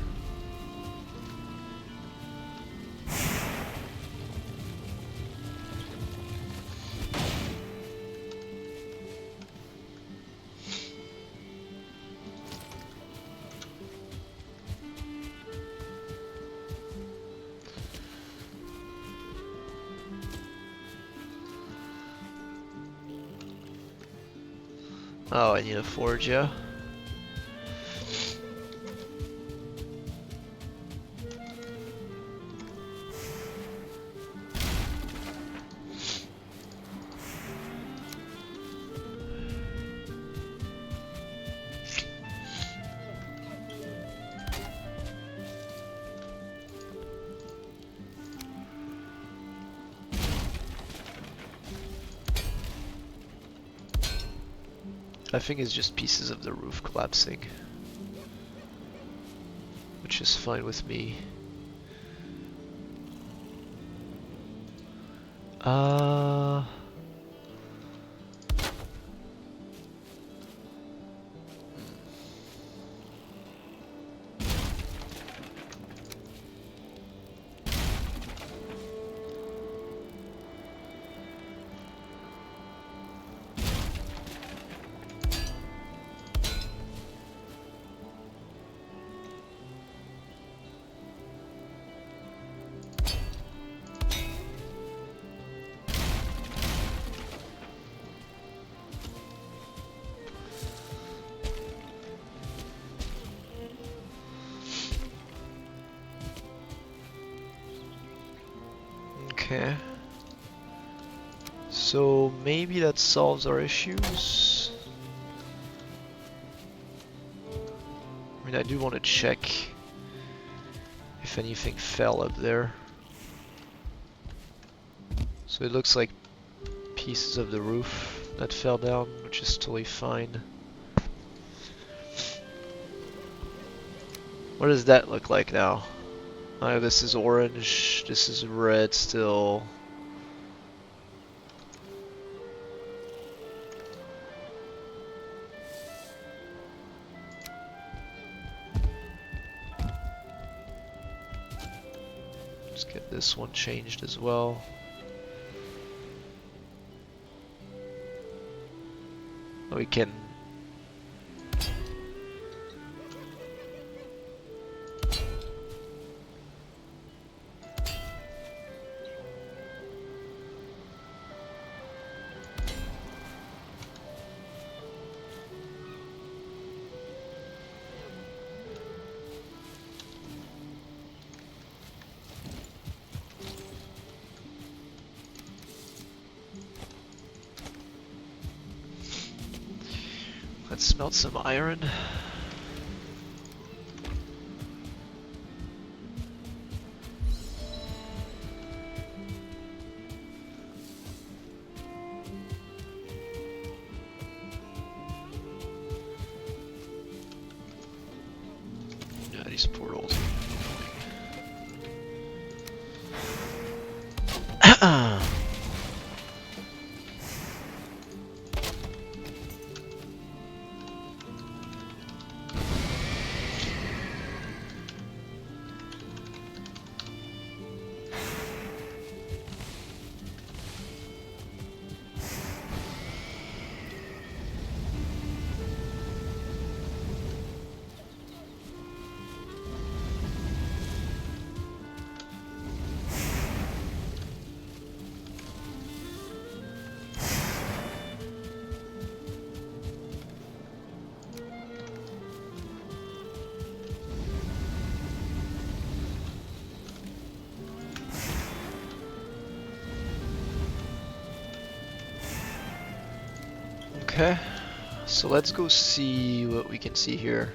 Oh, I need a forge, yeah. I think it's just pieces of the roof collapsing, which is fine with me. Okay. So maybe that solves our issues. I mean, I do want to check if anything fell up there. So it looks like pieces of the roof that fell down, which is totally fine. What does that look like now? Oh, this is orange, this is red still. Let's get this one changed as well. We can let's smelt some iron. Yeah, these portals are annoying. Okay, so let's go see what we can see here.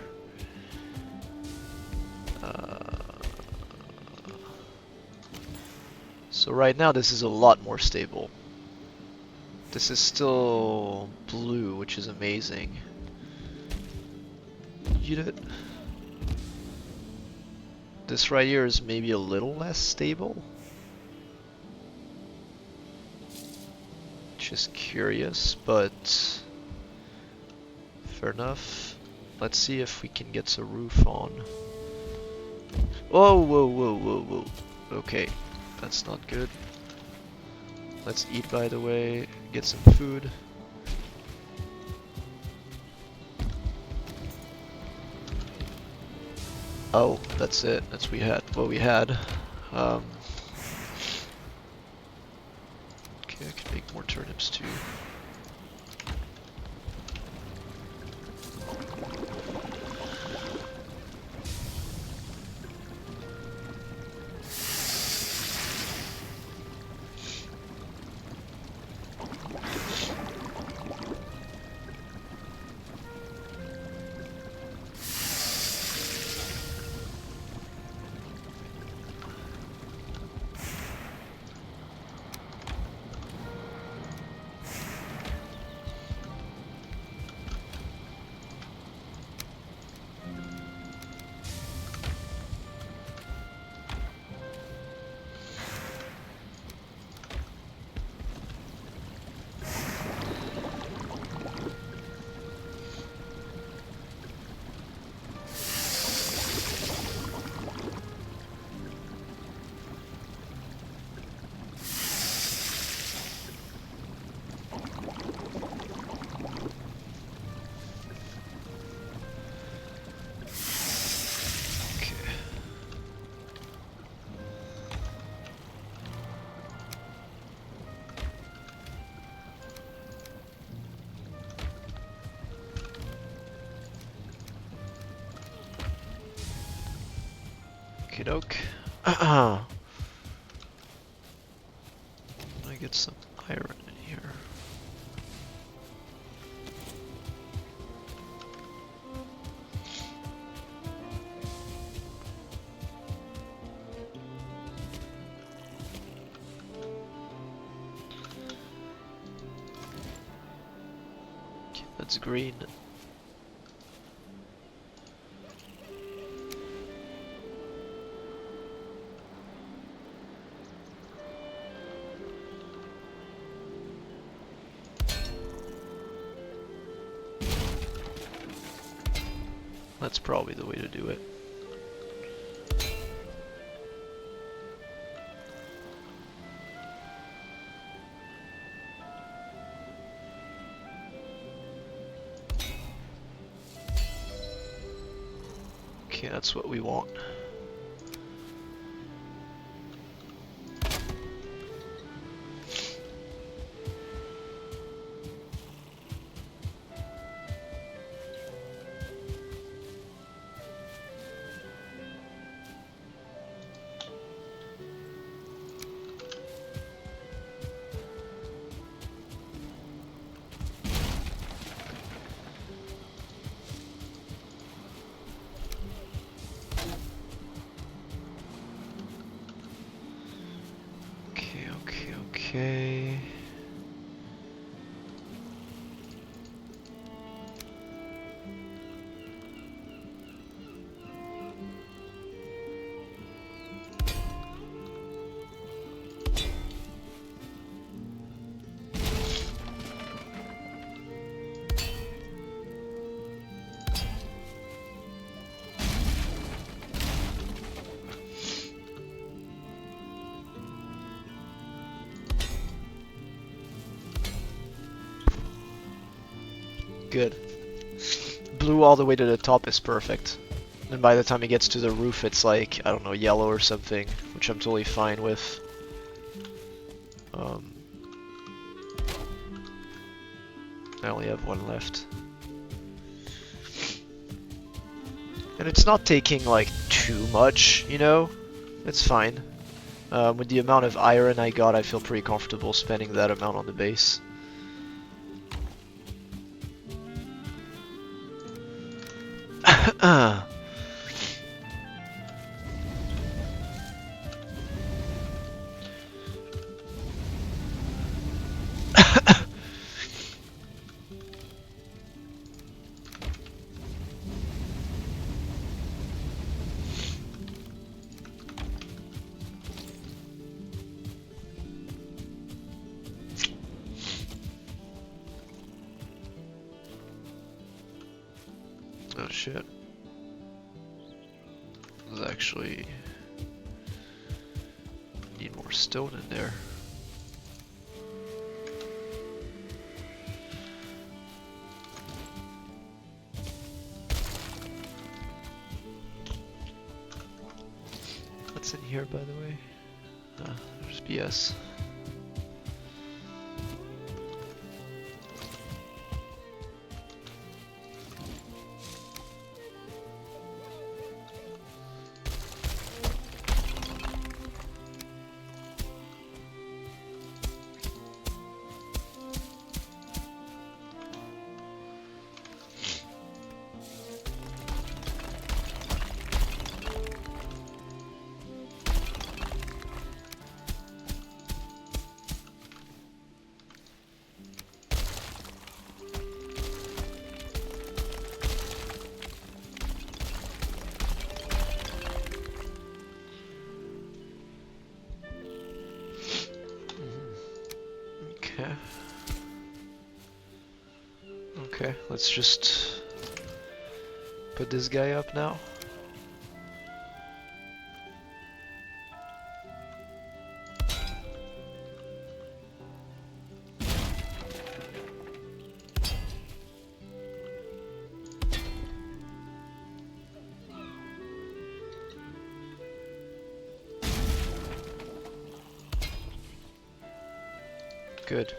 So right now this is a lot more stable. This is still blue, which is amazing. This right here is maybe a little less stable. Just curious, but fair enough. Let's see if we can get a roof on. Oh, whoa, whoa, whoa, whoa. Okay, that's not good. Let's eat, by the way, get some food. Oh, that's it. That's what we had. Okay, I can make more turnips too. oak. I get some iron in here. Okay, that's green. That's probably the way to do it. Okay, that's what we want. Okay. Good. Blue all the way to the top is perfect. And by the time it gets to the roof, it's like, I don't know, yellow or something, which I'm totally fine with. I only have one left. And it's not taking like too much, you know? It's fine. With the amount of iron I got, I feel pretty comfortable spending that amount on the base. Oh shit. There's actually need more stone in there. What's in here, by the way? There's BS. Okay, let's just put this guy up now. Good.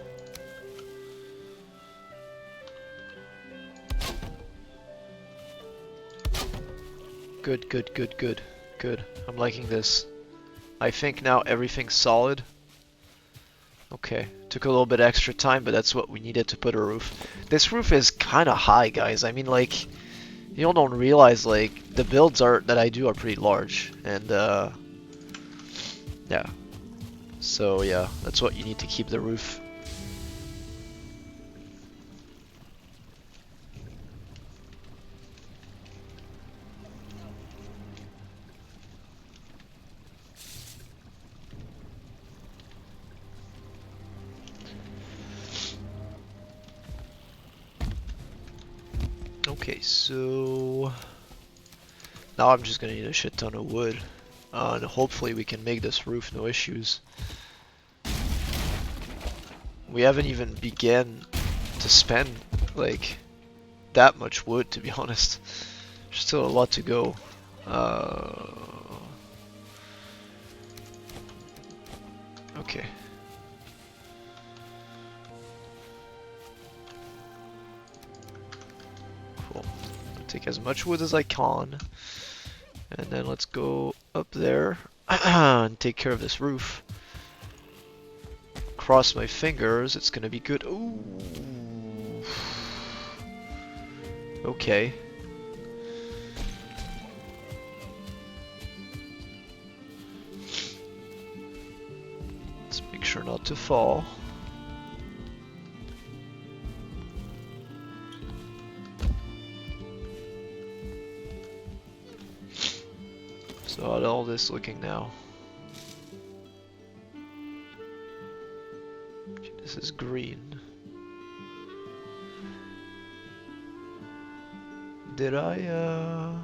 Good. Good. I'm liking this. I think now everything's solid. Okay. Took a little bit extra time, but that's what we needed to put a roof. This roof is kind of high, guys. I mean, like, you don't realize, like, the builds that I do are pretty large. And, yeah. So, yeah, that's what you need to keep the roof. Okay, so now I'm just gonna need a shit ton of wood, and hopefully we can make this roof no issues. We haven't even begun to spend like that much wood, to be honest. There's still a lot to go. Okay. Cool. I'll take as much wood as I can, and then let's go up there and take care of this roof. Cross my fingers, it's gonna be good. Ooh. Okay. Let's make sure not to fall. So how's all this looking now? This is green. Did I,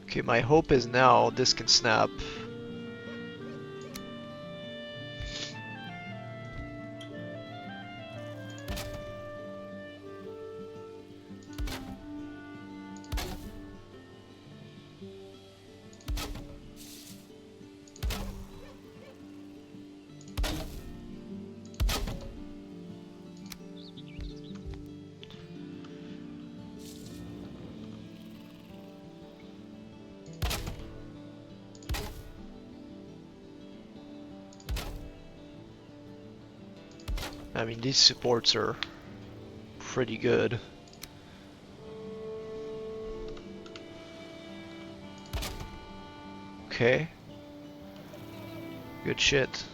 Okay, my hope is now this can snap. I mean, these supports are pretty good. Okay. Good shit.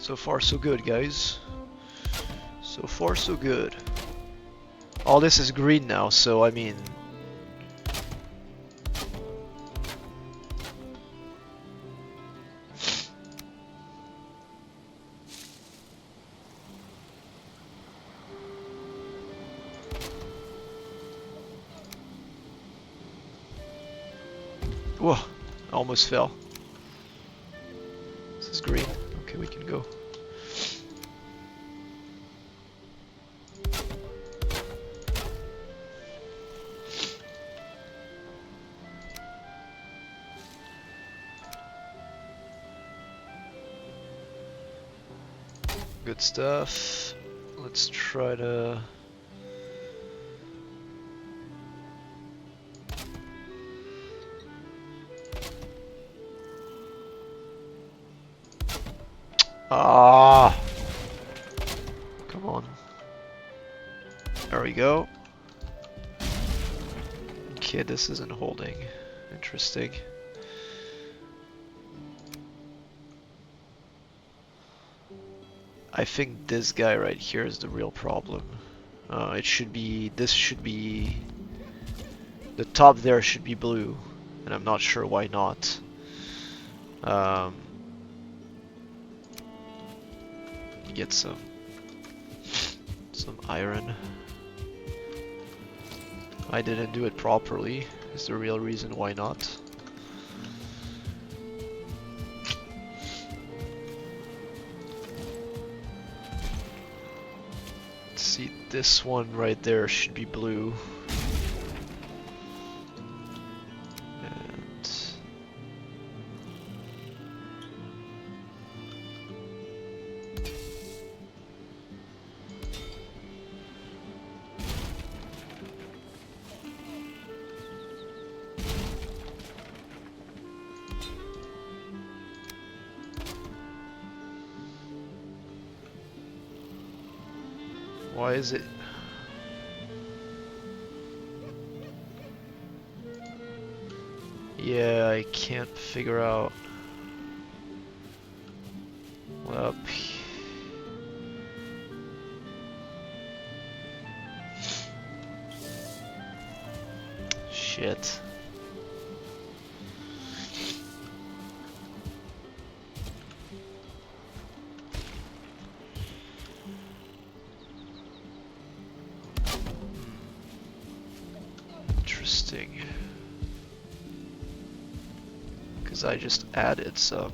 So far so good, guys. So far so good. All this is green now, so I mean... Whoa, I almost fell. This is green. Okay, we can go. Good stuff. Let's try to... Ah! Come on. There we go. Okay, this isn't holding. Interesting. I think this guy right here is the real problem. It should be, this should be, the top there should be blue, and I'm not sure why not. Get some iron. I didn't do it properly, is the real reason why not. Let's see, this one right there should be blue. And why is it? Yeah, I can't figure out. Well, shit. Interesting. Because I just added some.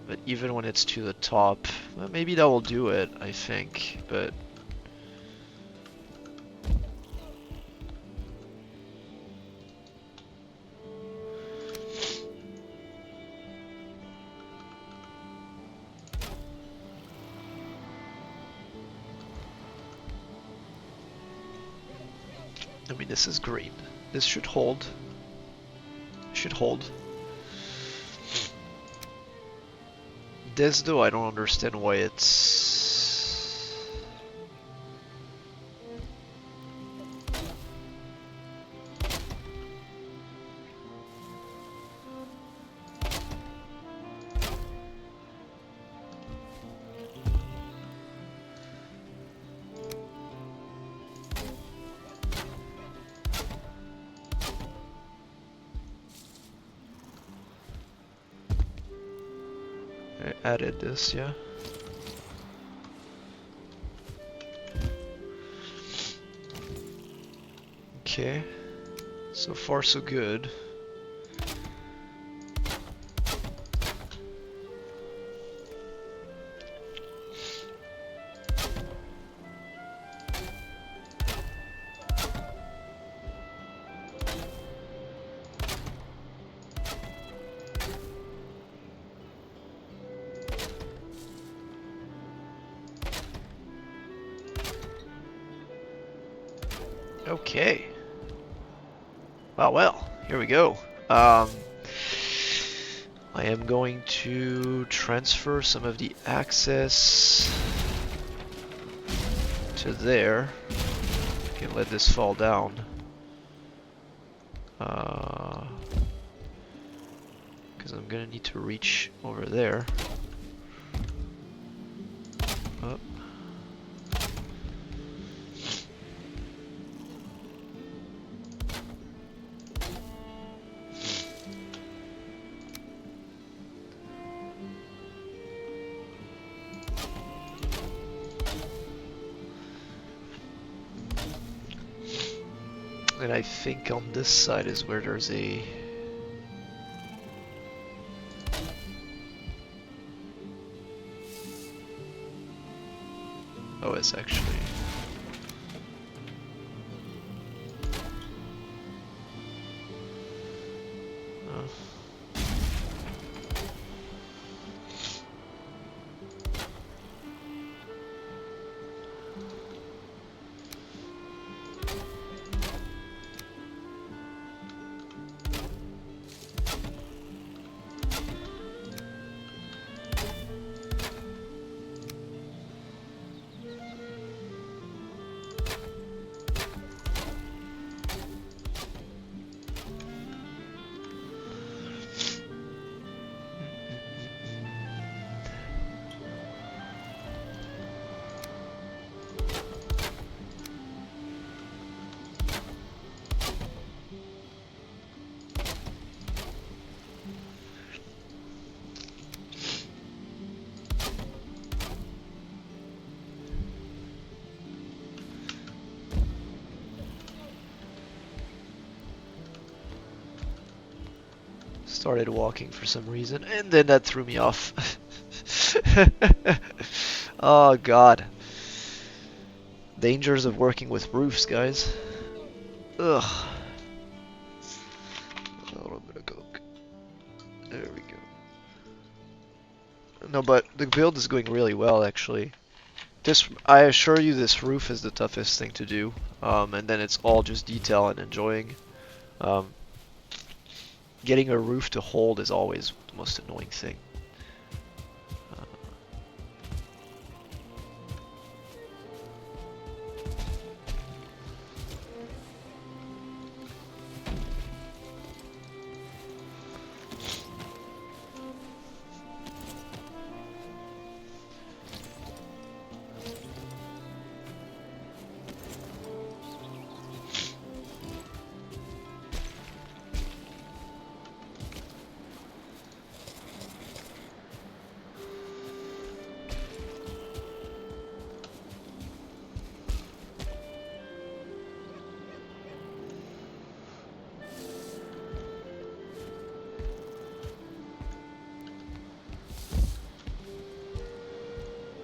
But even when it's to the top, well, maybe that will do it, I think, but... I mean, this is green. This should hold. Should hold. This, though, I don't understand why it's... I added this, yeah. Okay, so far so good. Okay. Well, here we go. I am going to transfer some of the access to there. Can let this fall down. Because I'm gonna need to reach over there. Up. And I think on this side is where there's a... Oh, it's actually... Oh. started walking for some reason, and then that threw me off. Oh god. Dangers of working with roofs, guys. Ugh. A little bit of coke. There we go. No, but the build is going really well, actually. This, I assure you, this roof is the toughest thing to do. And then it's all just detail and enjoying. Um, Getting a roof to hold is always the most annoying thing.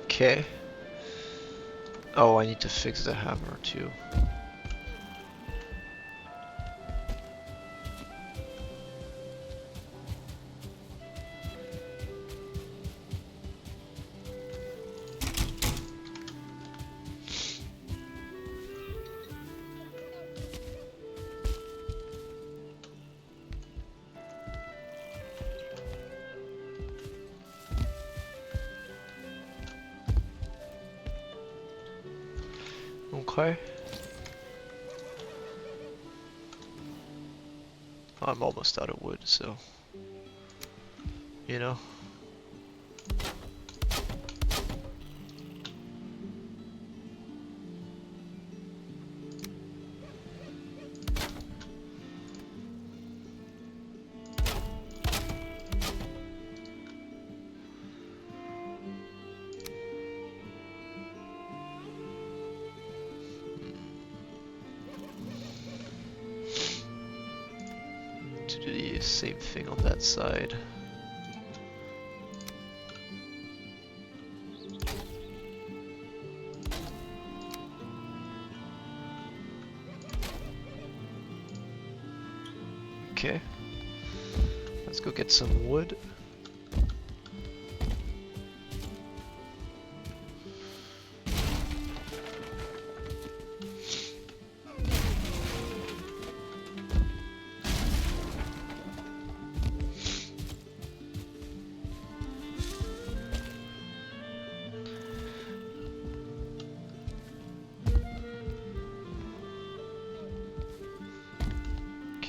Okay. Oh, I need to fix the hammer too. Okay. I'm almost out of wood, so you know. To do the same thing on that side. Okay, let's go get some wood.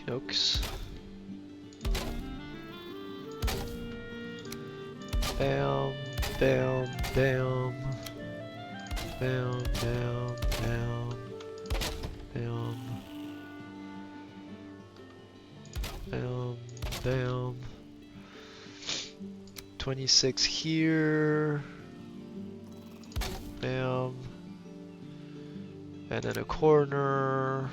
Oaks. Bam, bam, bam. Bam, bam, bam. Bam. Bam, bam. 26 here. Bam. And then a corner.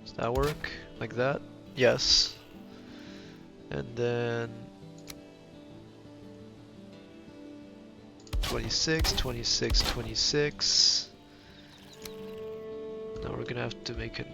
Does that work? Like that? Yes. And then 26, 26, 26. Now we're gonna have to make it.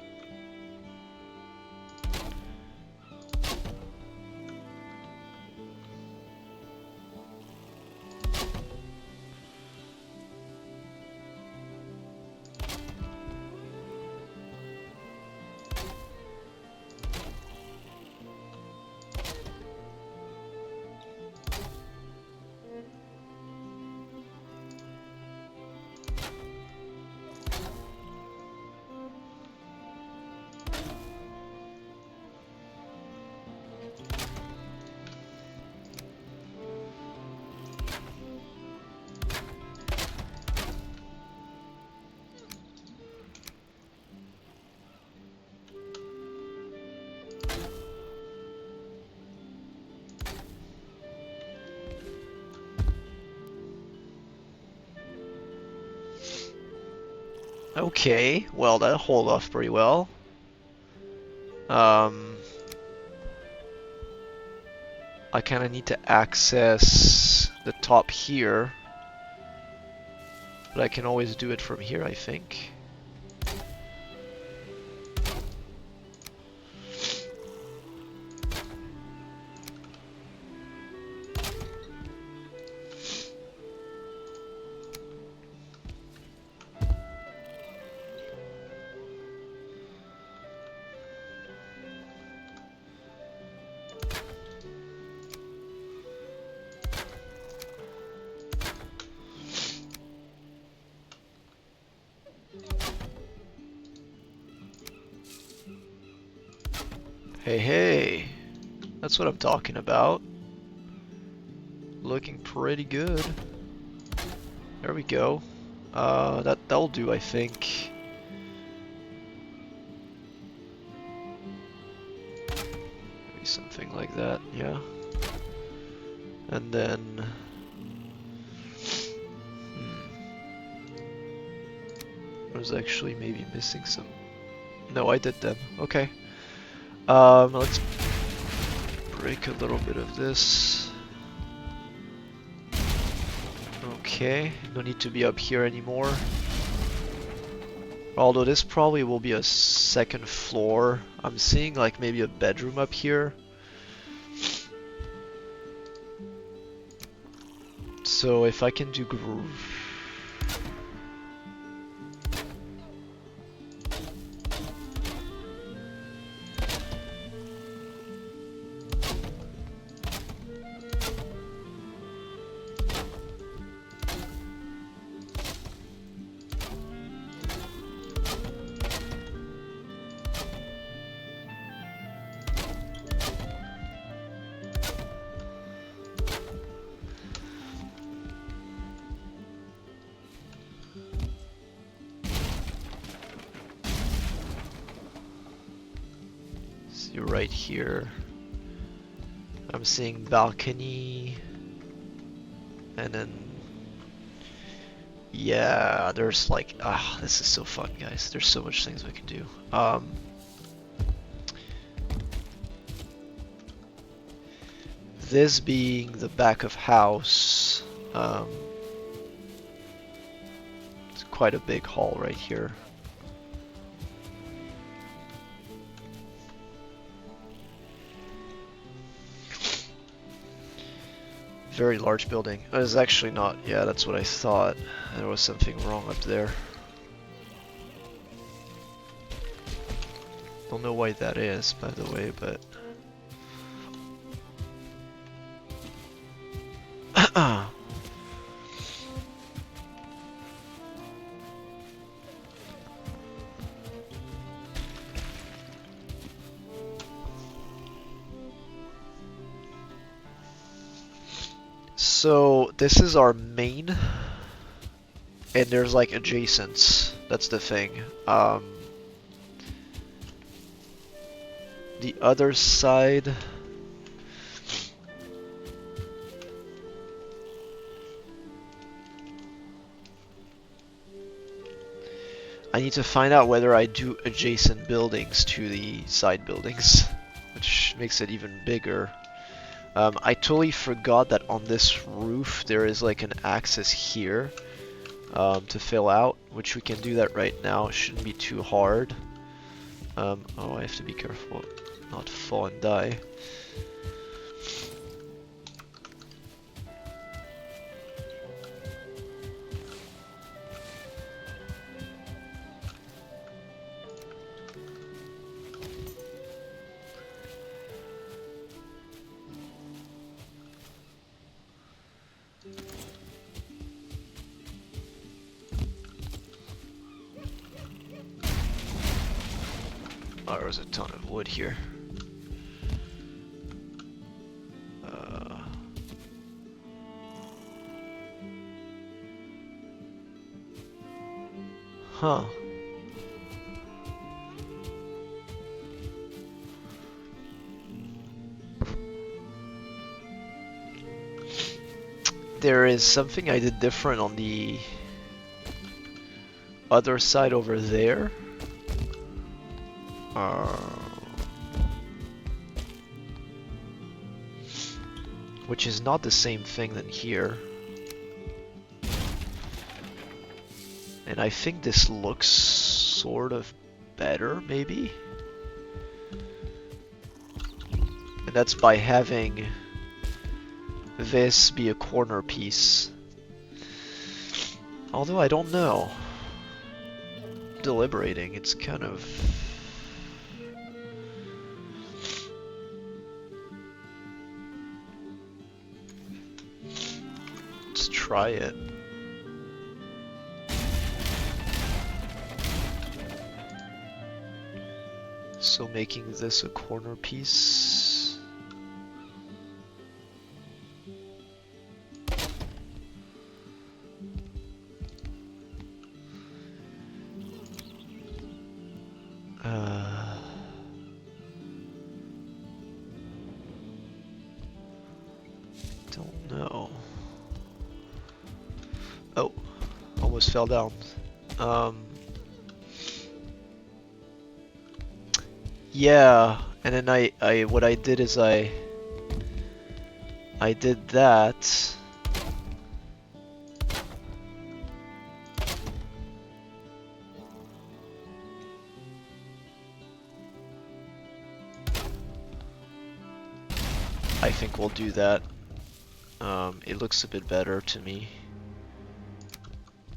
Okay, well that hold off pretty well. I kind of need to access the top here, but I can always do it from here, I think. Hey, hey, that's what I'm talking about. Looking pretty good. There we go. That'll do, I think. Maybe something like that, yeah. And then, I was actually maybe missing some. No, I did them. Okay. Let's break a little bit of this. Okay, no need to be up here anymore. Although this probably will be a second floor. I'm seeing like maybe a bedroom up here. So if I can do right here, I'm seeing balcony, and then yeah, there's like this is so fun, guys. There's so much things we can do. This being the back of house, it's quite a big hall right here. Very large building. It's actually not. Yeah, that's what I thought. There was something wrong up there. Don't know why that is, by the way, but so this is our main, and there's like adjacents. That's the thing. The other side, I need to find out whether I do adjacent buildings to the side buildings, which makes it even bigger. I totally forgot that on this roof there is like an access here to fill out, which we can do that right now. It shouldn't be too hard. Oh, I have to be careful not fall and die. Oh, there's a ton of wood here. Huh. There is something I did different on the other side over there. which is not the same thing than here. And I think this looks sort of better, maybe? And that's by having this be a corner piece. Although I don't know. Deliberating, it's kind of... Let's try it. So making this a corner piece. Don't know. Oh, almost fell down. Yeah, and then what I did is I did that. I think we'll do that. It looks a bit better to me,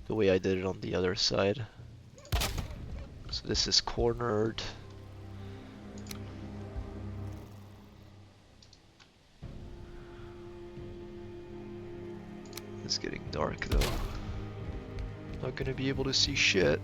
the way I did it on the other side. So this is cornered. It's getting dark though. Not gonna be able to see shit.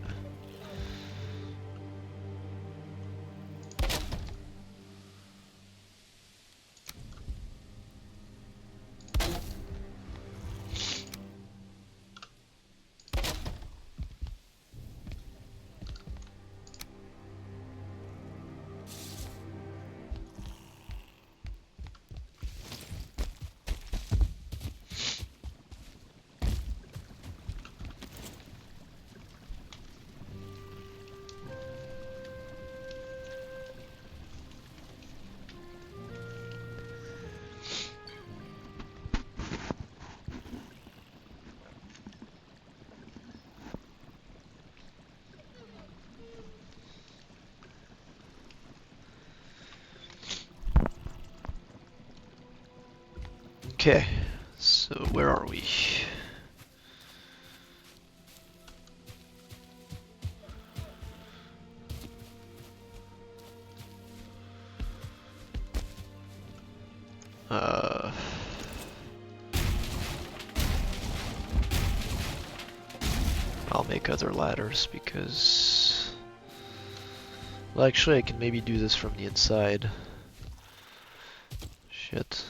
Okay, so where are we? I'll make other ladders because... Well, actually I can maybe do this from the inside. Shit.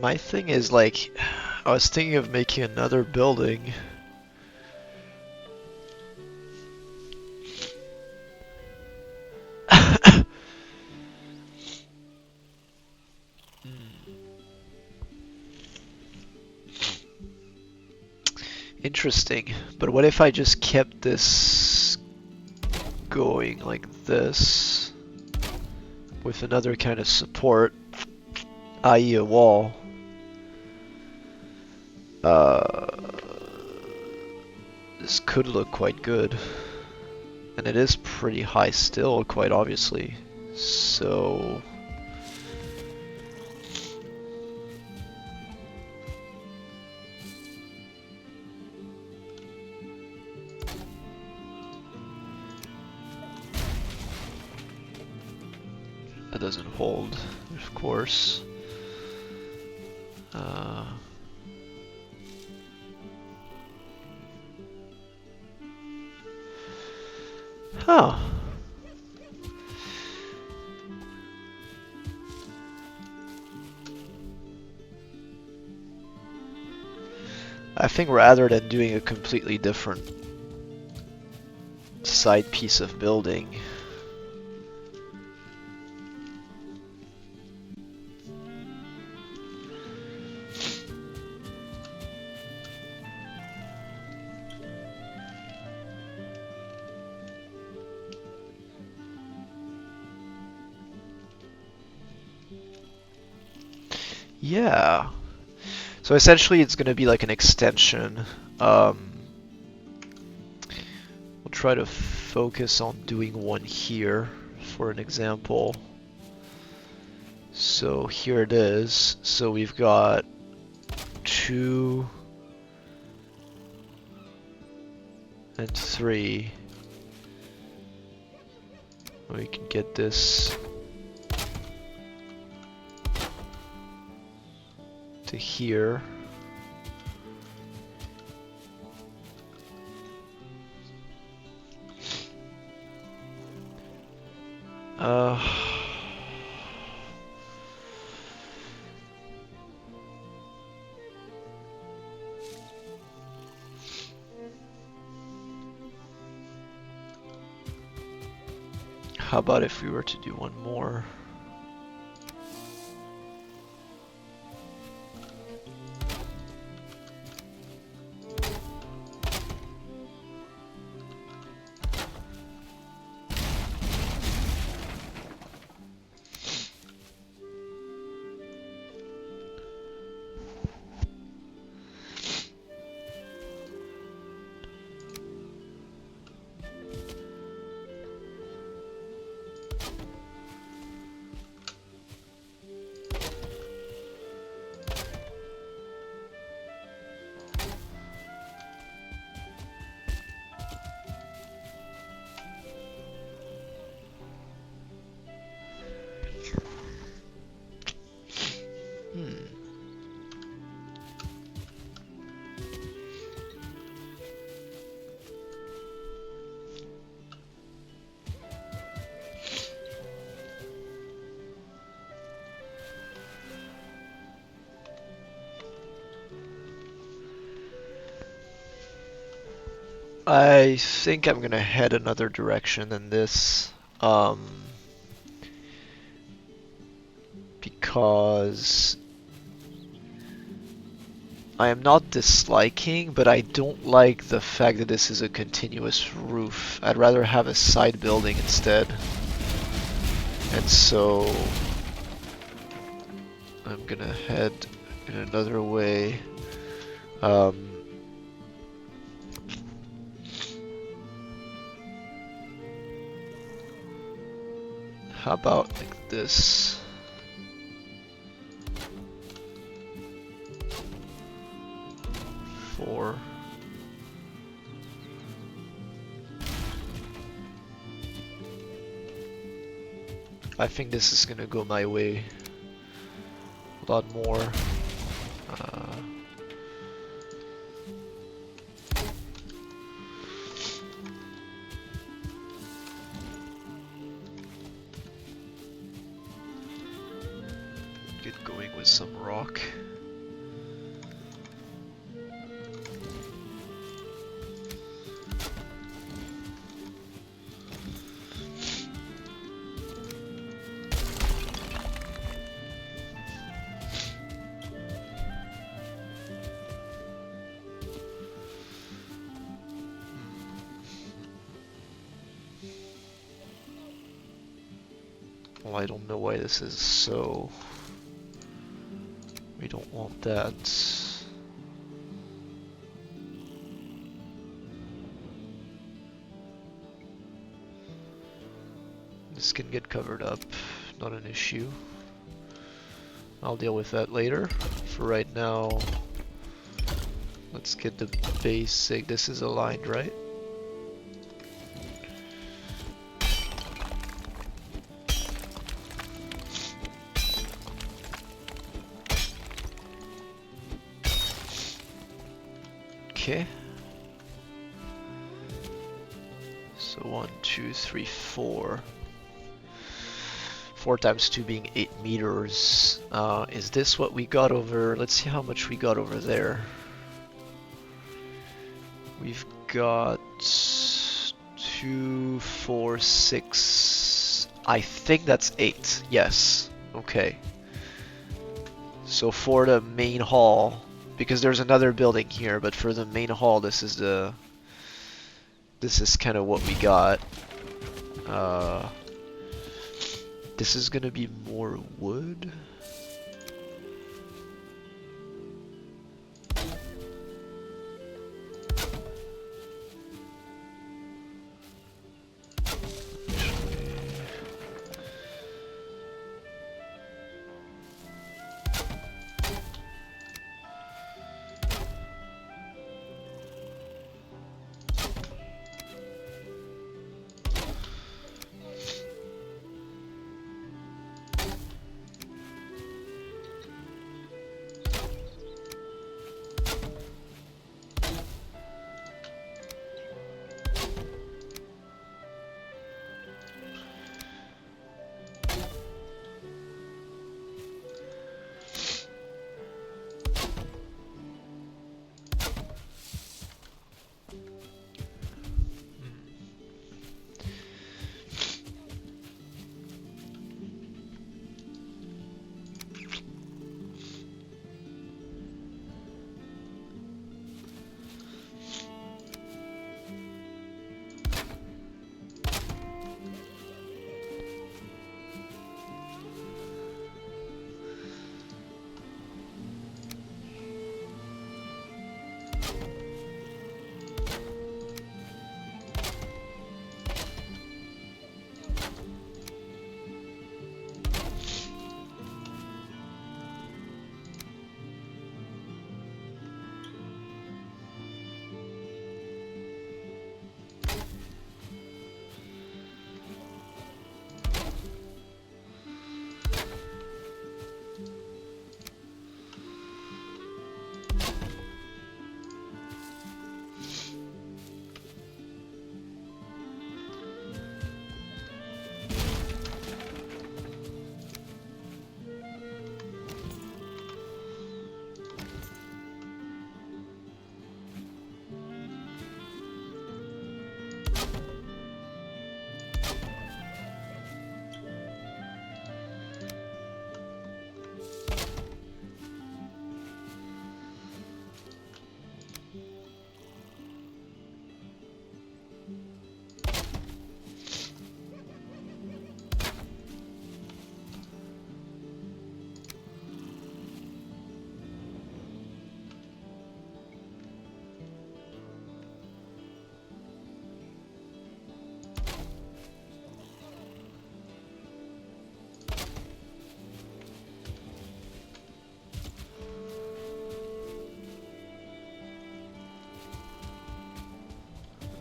My thing is, like, I was thinking of making another building. Interesting, but what if I just kept this going like this with another kind of support, i.e. a wall? Uh, this could look quite good. And it is pretty high still, quite obviously. So... that doesn't hold, of course. Huh. I think rather than doing a completely different side piece of building, yeah. So essentially it's going to be like an extension. We'll try to focus on doing one here for an example. So here it is. So we've got 2 and 3. We can get this to here. How about if we were to do one more? I think I'm gonna head another direction than this, because I am not disliking, but I don't like the fact that this is a continuous roof. I'd rather have a side building instead. And so I'm gonna head in another way. How about like this? Four. I think this is gonna go my way a lot more. Get going with some rock. Well, I don't know why this is so... We don't want that. This can get covered up, not an issue. I'll deal with that later. For right now, let's get the basic. This is aligned, right? Okay. So 1, 2, 3, 4. 4 times 2 being 8 meters. Is this what we got over? Let's see how much we got over there. We've got 2, 4, 6. I think that's 8. Yes. Okay. So for the main hall, because there's another building here, but for the main hall, this is kind of what we got. This is gonna be more wood.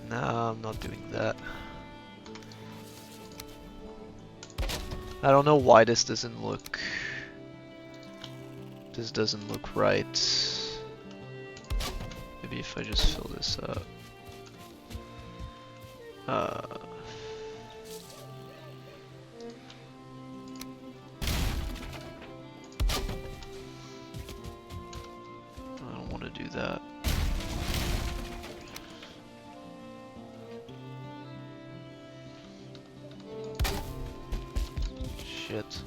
Nah, I'm not doing that. I don't know why this doesn't look... This doesn't look right. Maybe if I just fill this up. I don't want to do that. Shit.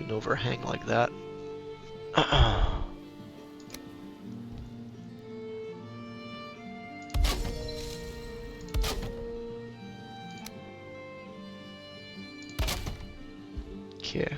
an overhang like that. Okay.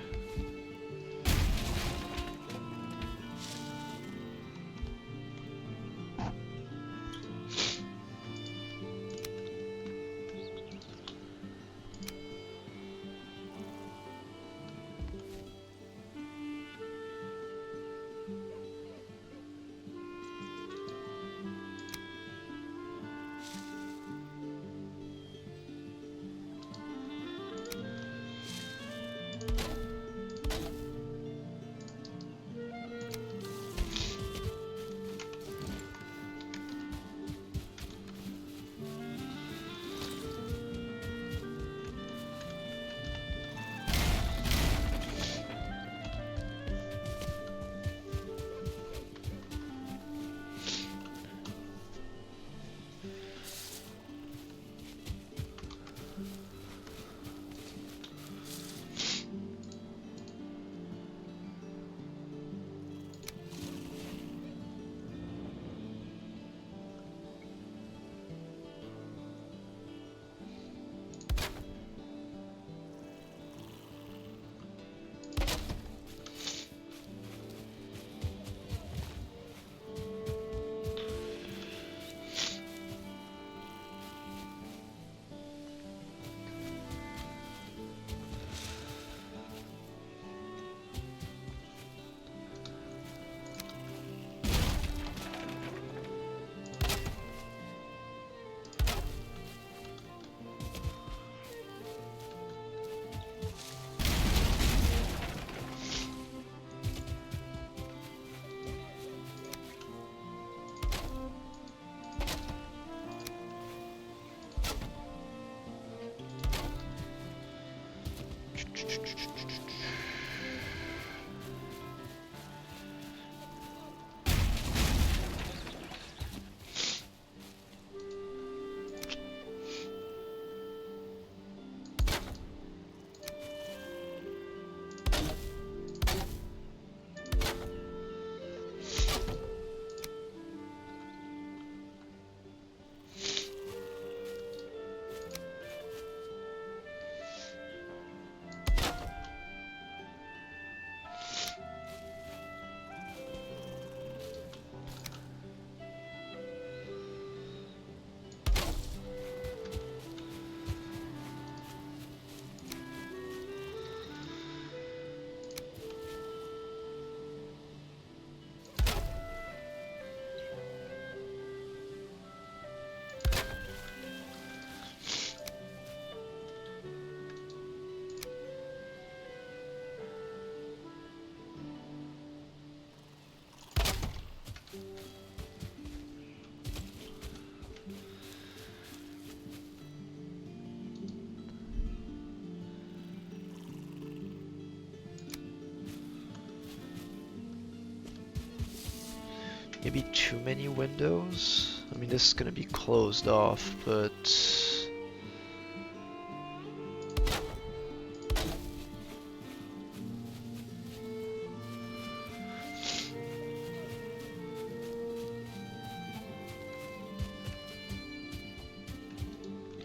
Maybe too many windows? I mean, this is gonna be closed off, but...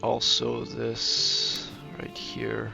also this right here.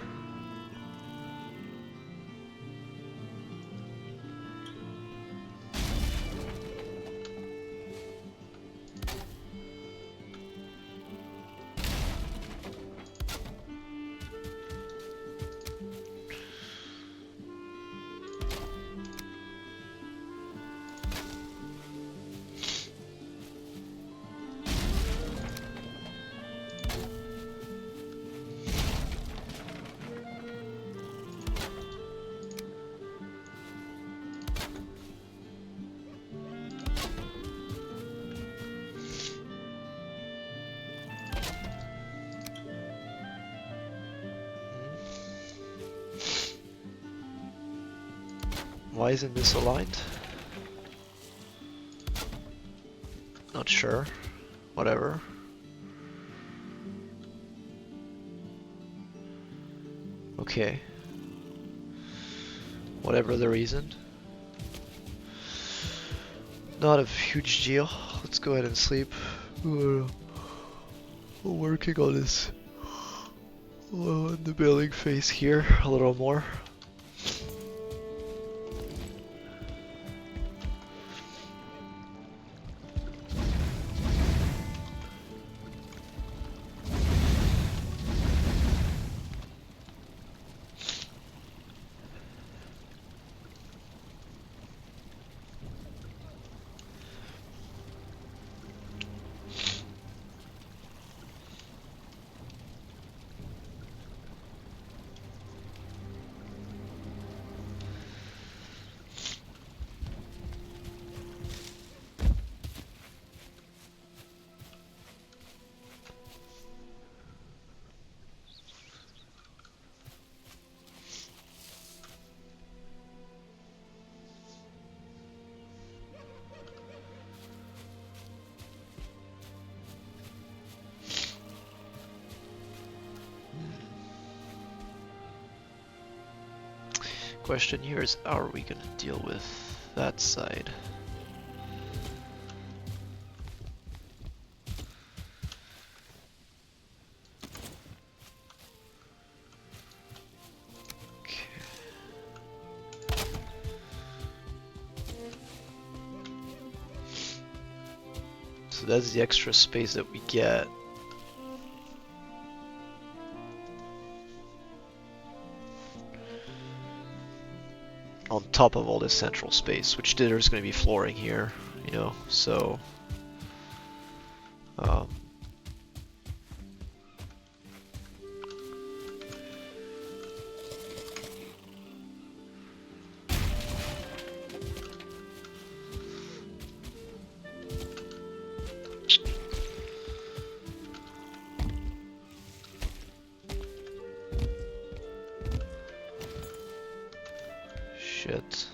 Why isn't this aligned? Not sure. Whatever. Okay. whatever the reason. Not a huge deal. Let's go ahead and sleep. We're working on this, on the building face here a little more. Question here is, how are we going to deal with that side? Okay. So that's the extra space that we get. On top of all this central space, which there's going to be flooring here, you know, so shit.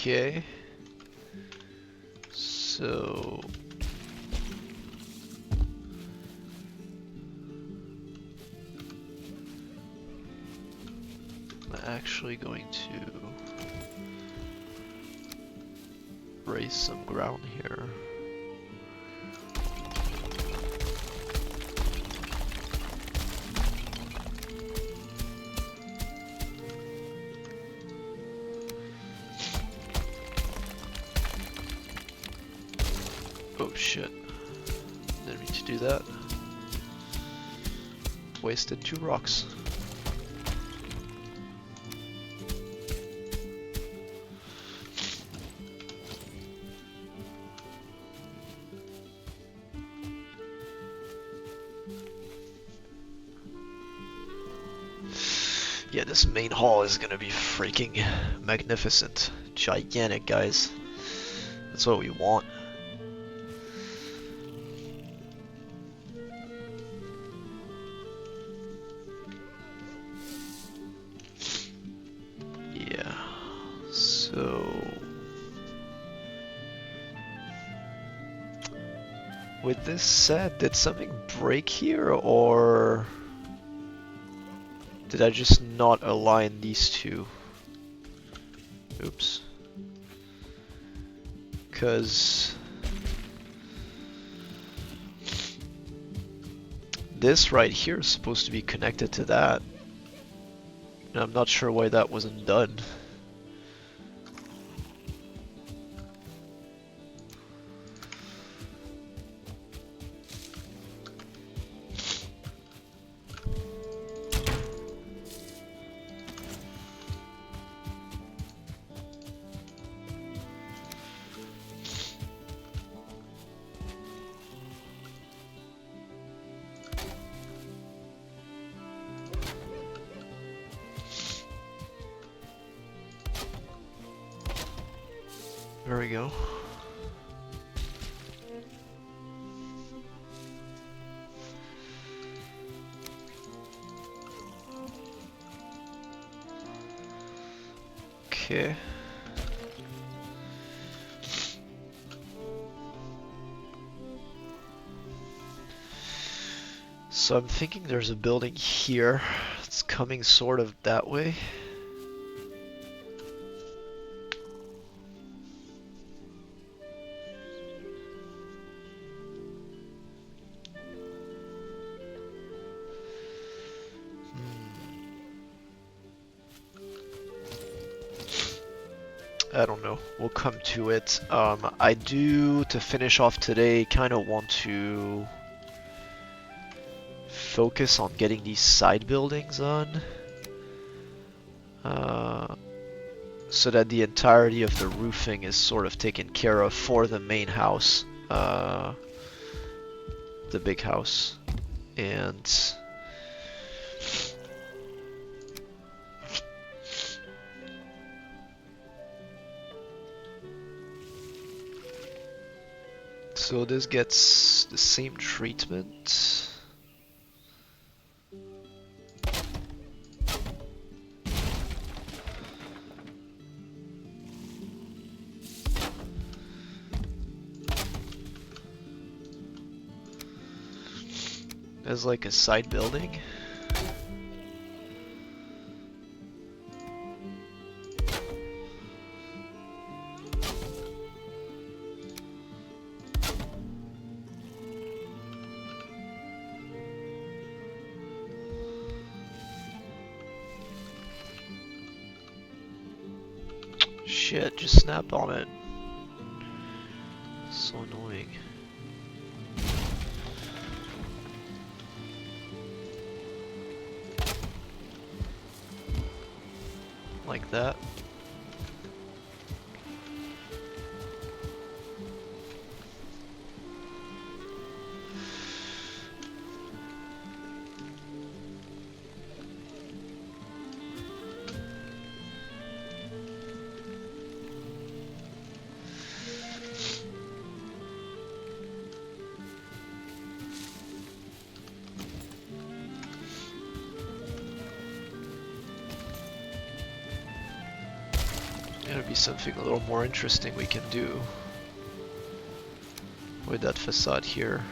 Okay, so I'm actually going to raise some ground here. Oh shit, didn't mean to do that. Wasted 2 rocks. Yeah, this main hall is gonna be freaking magnificent. Gigantic, guys. That's what we want. Yeah, so with this said, did something break here, or did I just not align these two? Oops. Because this right here is supposed to be connected to that. And I'm not sure why that wasn't done. There we go. Okay. So I'm thinking there's a building here. It's coming sort of that way. I don't know. We'll come to it. I do, to finish off today, kind of want to focus on getting these side buildings on. So that the entirety of the roofing is sort of taken care of for the main house. The big house. And so this gets the same treatment. As like a side building. Shit, just snap on it. So annoying. Like that. There'll be something a little more interesting we can do with that facade here.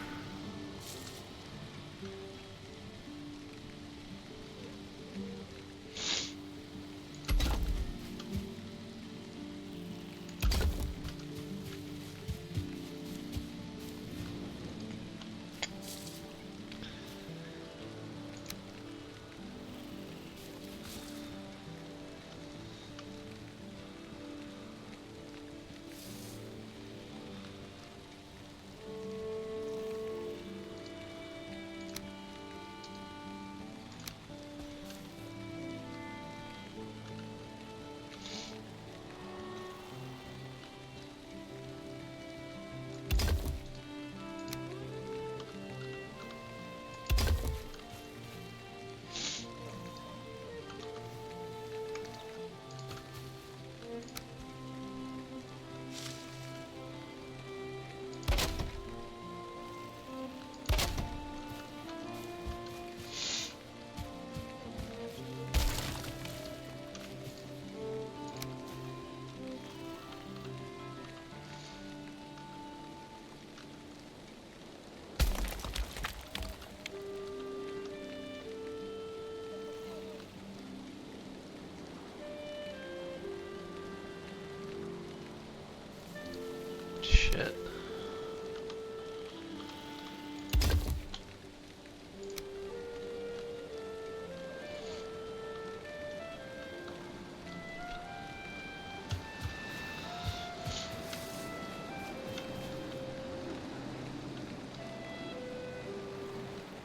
Shit.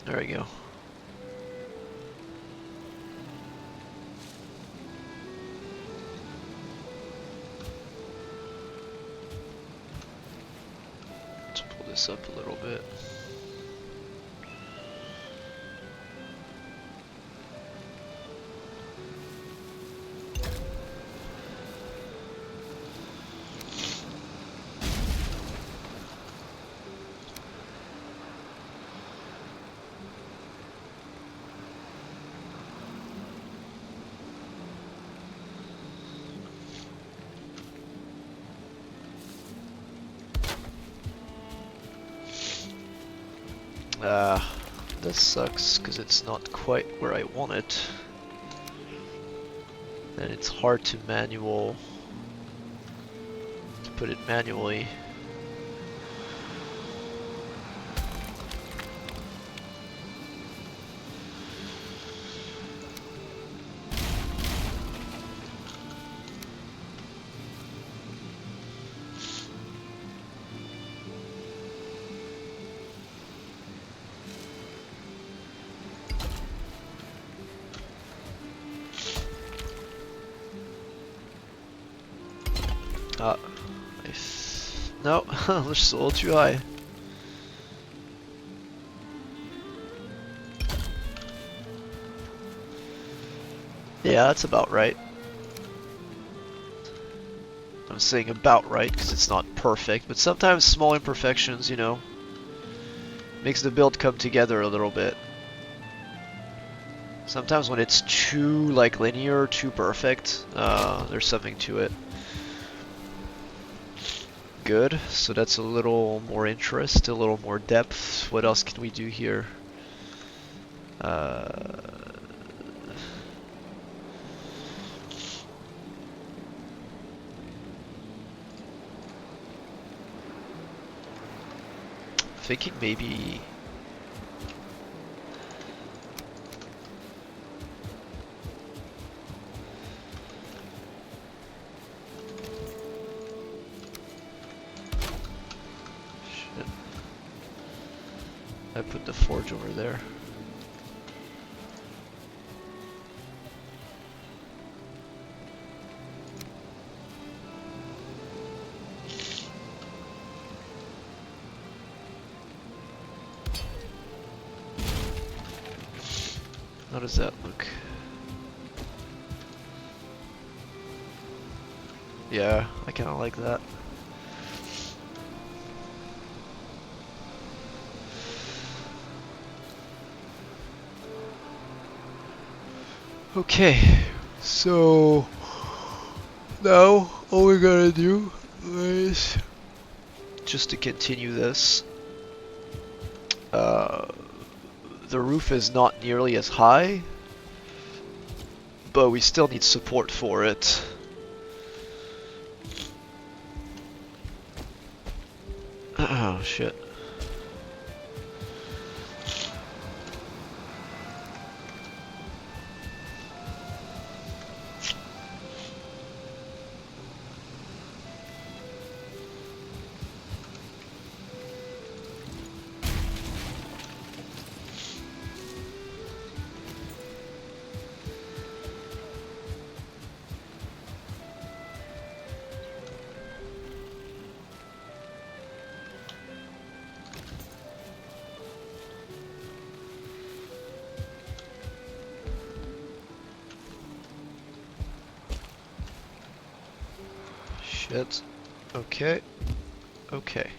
There we go. Let's pull this up a little bit. This sucks because it's not quite where I want it. And it's hard to put it manually. No, they're just a little too high. Yeah, that's about right. I'm saying about right because it's not perfect, but sometimes small imperfections, you know, makes the build come together a little bit. Sometimes when it's too like linear, too perfect, there's something to it. Good, so that's a little more interest, a little more depth. What else can we do here? Thinking maybe... Shit. I put the forge over there. How does that look? Yeah, I kind of like that. Okay, so now all we gotta do is just to continue this. The roof is not nearly as high, but we still need support for it. Oh shit. Shit. Okay. Okay.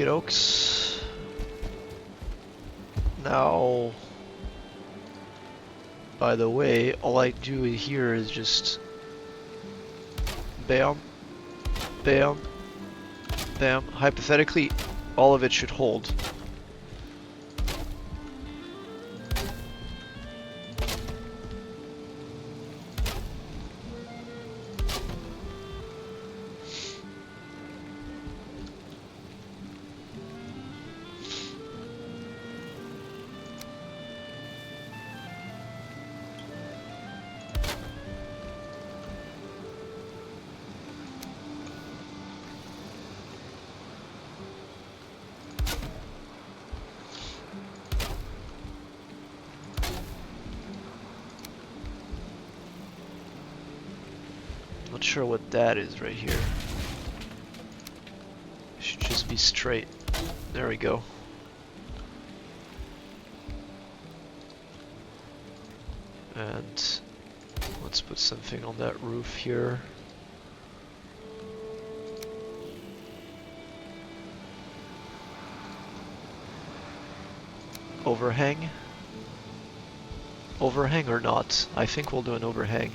Okey-dokes. Now, by the way, all I do here is just bam, bam, bam. Hypothetically, all of it should hold. Not sure what that is right here. Should just be straight. There we go. And let's put something on that roof here. Overhang? Overhang or not? I think we'll do an overhang.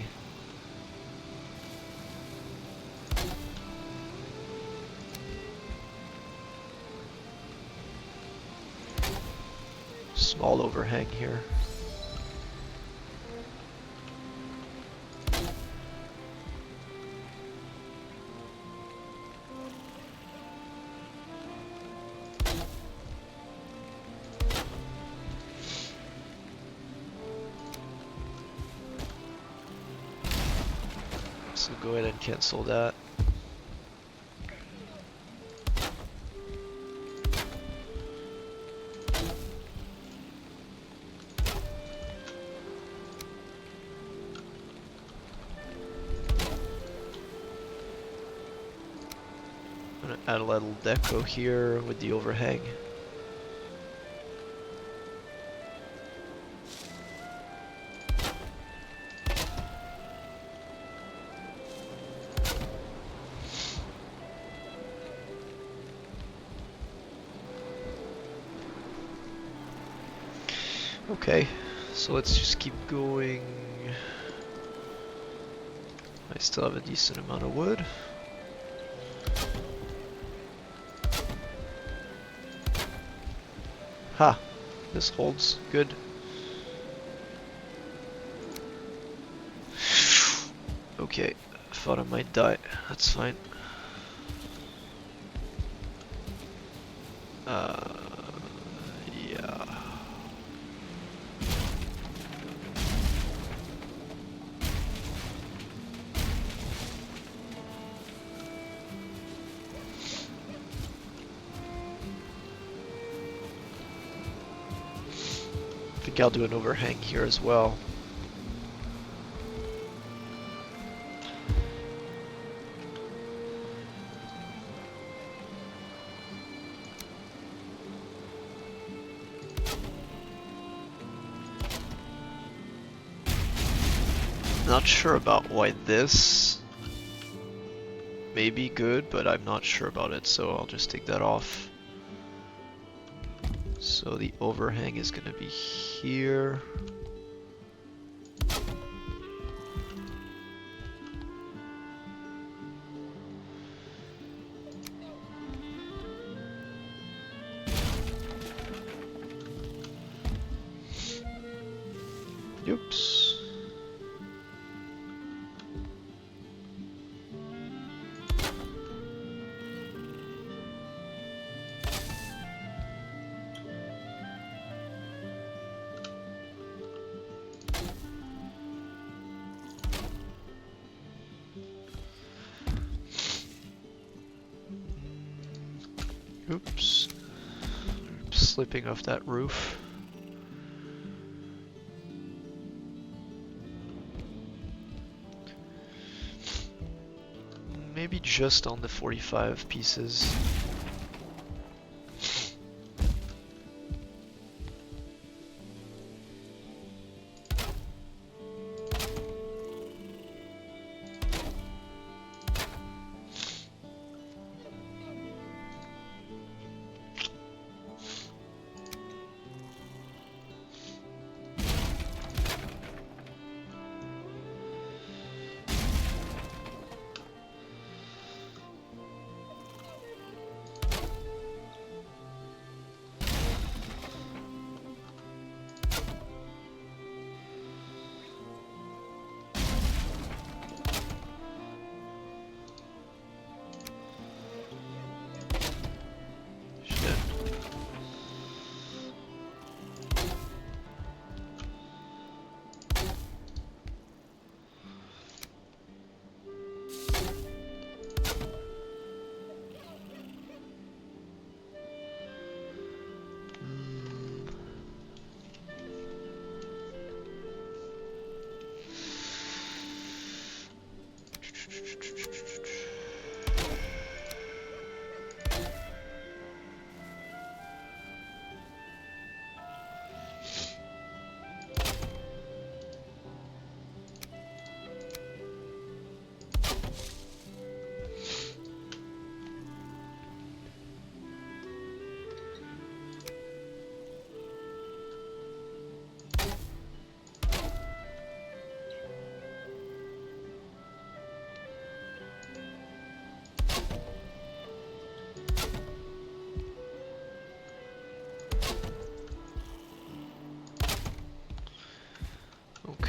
Small overhang here. So go ahead and cancel that. I'm gonna add a little deco here with the overhang. Okay, so let's just keep going. I still have a decent amount of wood. Ha! This holds good. Okay, thought I might die. That's fine. Yeah. I think I'll do an overhang here as well. Not sure about why this may be good, but I'm not sure about it, so I'll just take that off. So the overhang is going to be here. Oops. Oops. Slipping off that roof. Maybe just on the 45 pieces.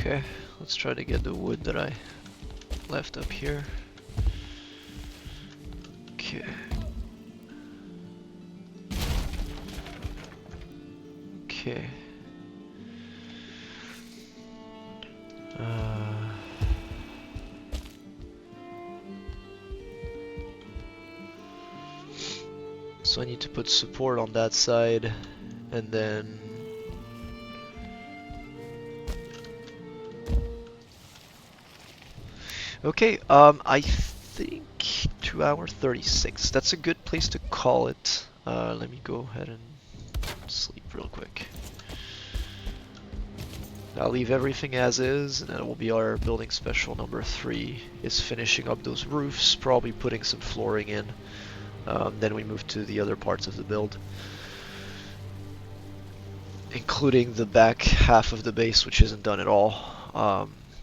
Okay, let's try to get the wood that I left up here. Okay. Okay. So I need to put support on that side, and then okay, I think 2 hour 36. That's a good place to call it. Let me go ahead and sleep real quick. I'll leave everything as is, and that will be our building special number 3, is finishing up those roofs, probably putting some flooring in. Then we move to the other parts of the build, including the back half of the base, which isn't done at all,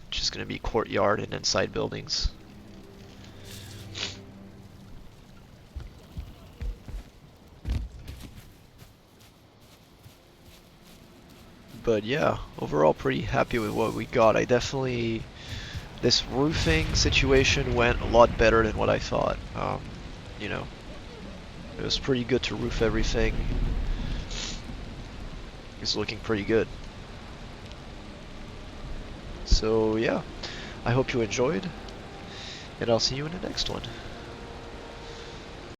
which is going to be courtyard and inside buildings. But yeah, overall pretty happy with what we got. This roofing situation went a lot better than what I thought. You know, it was pretty good to roof everything. It's looking pretty good. So yeah, I hope you enjoyed, and I'll see you in the next one.